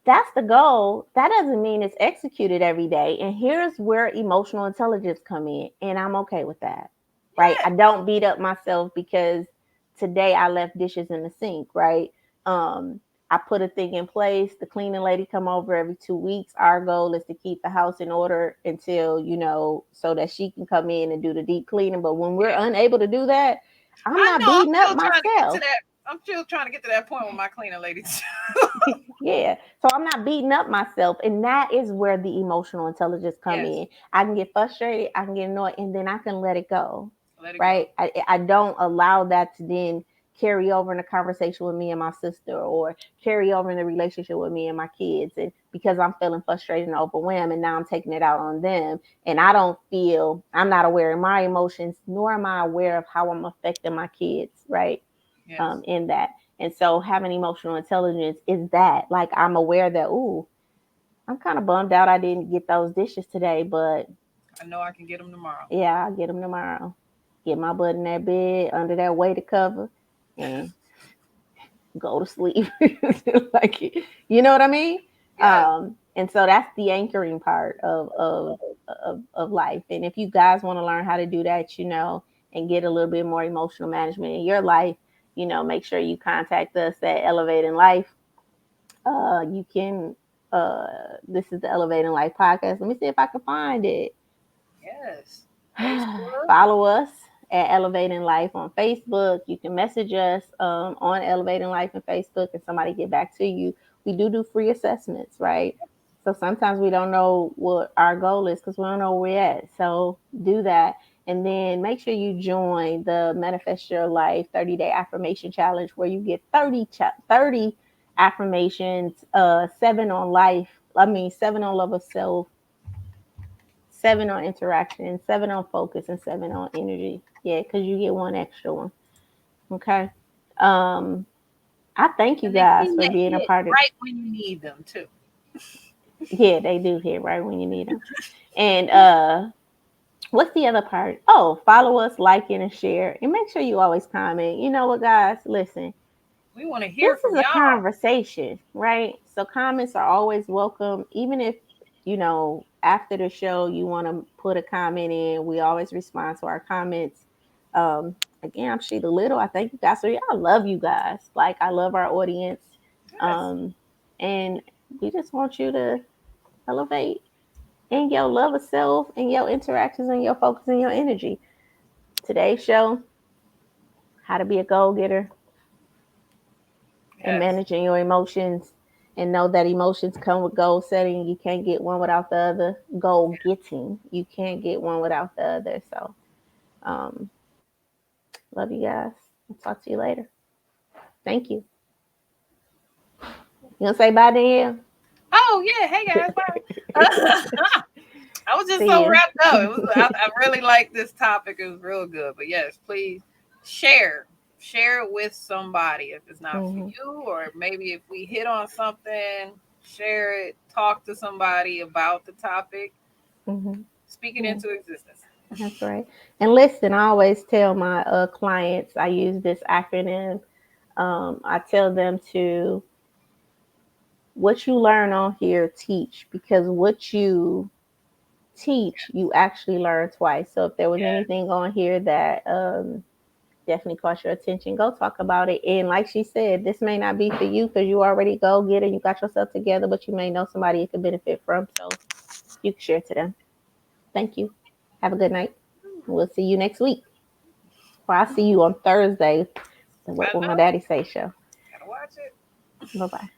[SPEAKER 1] That's the goal. That doesn't mean it's executed every day. And here's where emotional intelligence come in. And I'm okay with that. right? I
[SPEAKER 2] Yes.
[SPEAKER 1] don't beat up myself because today I left dishes in the sink, right? Um, I put a thing in place. The cleaning lady come over every 2 weeks. Our goal is to keep the house in order until, so that she can come in and do the deep cleaning. But when we're
[SPEAKER 2] Yeah.
[SPEAKER 1] unable to do that, I'm
[SPEAKER 2] I
[SPEAKER 1] not
[SPEAKER 2] know. I'm
[SPEAKER 1] beating up
[SPEAKER 2] still trying to get to
[SPEAKER 1] myself.
[SPEAKER 2] that. I'm still trying to get to that point with my cleaning lady.
[SPEAKER 1] Yeah. So I'm not beating up myself. And that is where the emotional intelligence come
[SPEAKER 2] Yes.
[SPEAKER 1] in. I can get frustrated, I can get annoyed, and then I can let it go.
[SPEAKER 2] Let it go.
[SPEAKER 1] Right. I don't allow that to then carry over in a conversation with me and my sister, or carry over in the relationship with me and my kids. And because I'm feeling frustrated and overwhelmed, and now I'm taking it out on them. And I'm not aware of my emotions, nor am I aware of how I'm affecting my kids. Right.
[SPEAKER 2] Yes.
[SPEAKER 1] In that. And so having emotional intelligence is that, like, I'm aware that, ooh, I'm kind of bummed out I didn't get those dishes today, but
[SPEAKER 2] I know I can get them tomorrow.
[SPEAKER 1] yeah, I'll get them tomorrow. Get my butt in that bed under that weighted cover and go to sleep. Like, you know what I mean?
[SPEAKER 2] Yes.
[SPEAKER 1] And so that's the anchoring part of life. And if you guys want to learn how to do that, and get a little bit more emotional management in your life, make sure you contact us at Elevating Life. You can. This is the Elevating Life podcast. Let me see if I can find it.
[SPEAKER 2] Yes. Facebook.
[SPEAKER 1] Follow us at Elevating Life on Facebook. You can message us on Elevating Life on Facebook, and somebody get back to you. We do free assessments, right? So sometimes we don't know what our goal is because we don't know where we're at. So do that. And then make sure you join the Manifest Your Life 30-day affirmation challenge, where you get 30 affirmations, 7 on love of self, 7 on interaction, 7 on focus, and 7 on energy. Yeah, because you get one extra one. Okay. Um, I thank you
[SPEAKER 2] And they
[SPEAKER 1] guys
[SPEAKER 2] seem
[SPEAKER 1] for
[SPEAKER 2] to
[SPEAKER 1] being a
[SPEAKER 2] hit
[SPEAKER 1] part of.
[SPEAKER 2] right when you need them too.
[SPEAKER 1] Yeah, they do hit right when you need them. And what's the other part? Oh, follow us, like it, and share, and make sure you always comment. You know what, guys? Listen,
[SPEAKER 2] We want to hear
[SPEAKER 1] this
[SPEAKER 2] from
[SPEAKER 1] is a
[SPEAKER 2] y'all.
[SPEAKER 1] conversation, right? So comments are always welcome, even if after the show you want to put a comment in. We always respond to our comments. Again, I'm Sheila Little. I thank you guys. I love you guys. Like, I love our audience,
[SPEAKER 2] Yes.
[SPEAKER 1] um, and we just want you to elevate in your love of self and your interactions and your focus and your energy. Today's show: how to be a goal getter and
[SPEAKER 2] Yes.
[SPEAKER 1] managing your emotions, and know that emotions come with goal setting. You can't get one without the other. Goal getting, you can't get one without the other. So um love you guys. I'll talk to you later. Thank you. You gonna say bye, Danielle?
[SPEAKER 2] Oh yeah. Hey guys. Bye. I was just
[SPEAKER 1] See
[SPEAKER 2] so
[SPEAKER 1] ya.
[SPEAKER 2] wrapped up. It was. I really like this topic. It was real good. But yes, please share. Share it with somebody if it's not for
[SPEAKER 1] Hmm.
[SPEAKER 2] you, or maybe if we hit on something, share it. Talk to somebody about the topic.
[SPEAKER 1] Hmm.
[SPEAKER 2] Speak it
[SPEAKER 1] Yeah,
[SPEAKER 2] into existence.
[SPEAKER 1] that's right. And listen, I always tell my clients, I use this acronym. I tell them to, what you learn on here, teach, because what you teach, you actually learn twice. So if there was
[SPEAKER 2] Yeah.
[SPEAKER 1] anything on here that definitely caught your attention, go talk about it. And like she said, this may not be for you because you already go get it, you got yourself together, but you may know somebody it could benefit from. So you can share to them. Thank you. Have a good night. We'll see you next week. Or I'll see you on Thursday. The
[SPEAKER 2] I
[SPEAKER 1] What Will My
[SPEAKER 2] know.
[SPEAKER 1] Daddy Say show.
[SPEAKER 2] Gotta watch it.
[SPEAKER 1] Bye bye.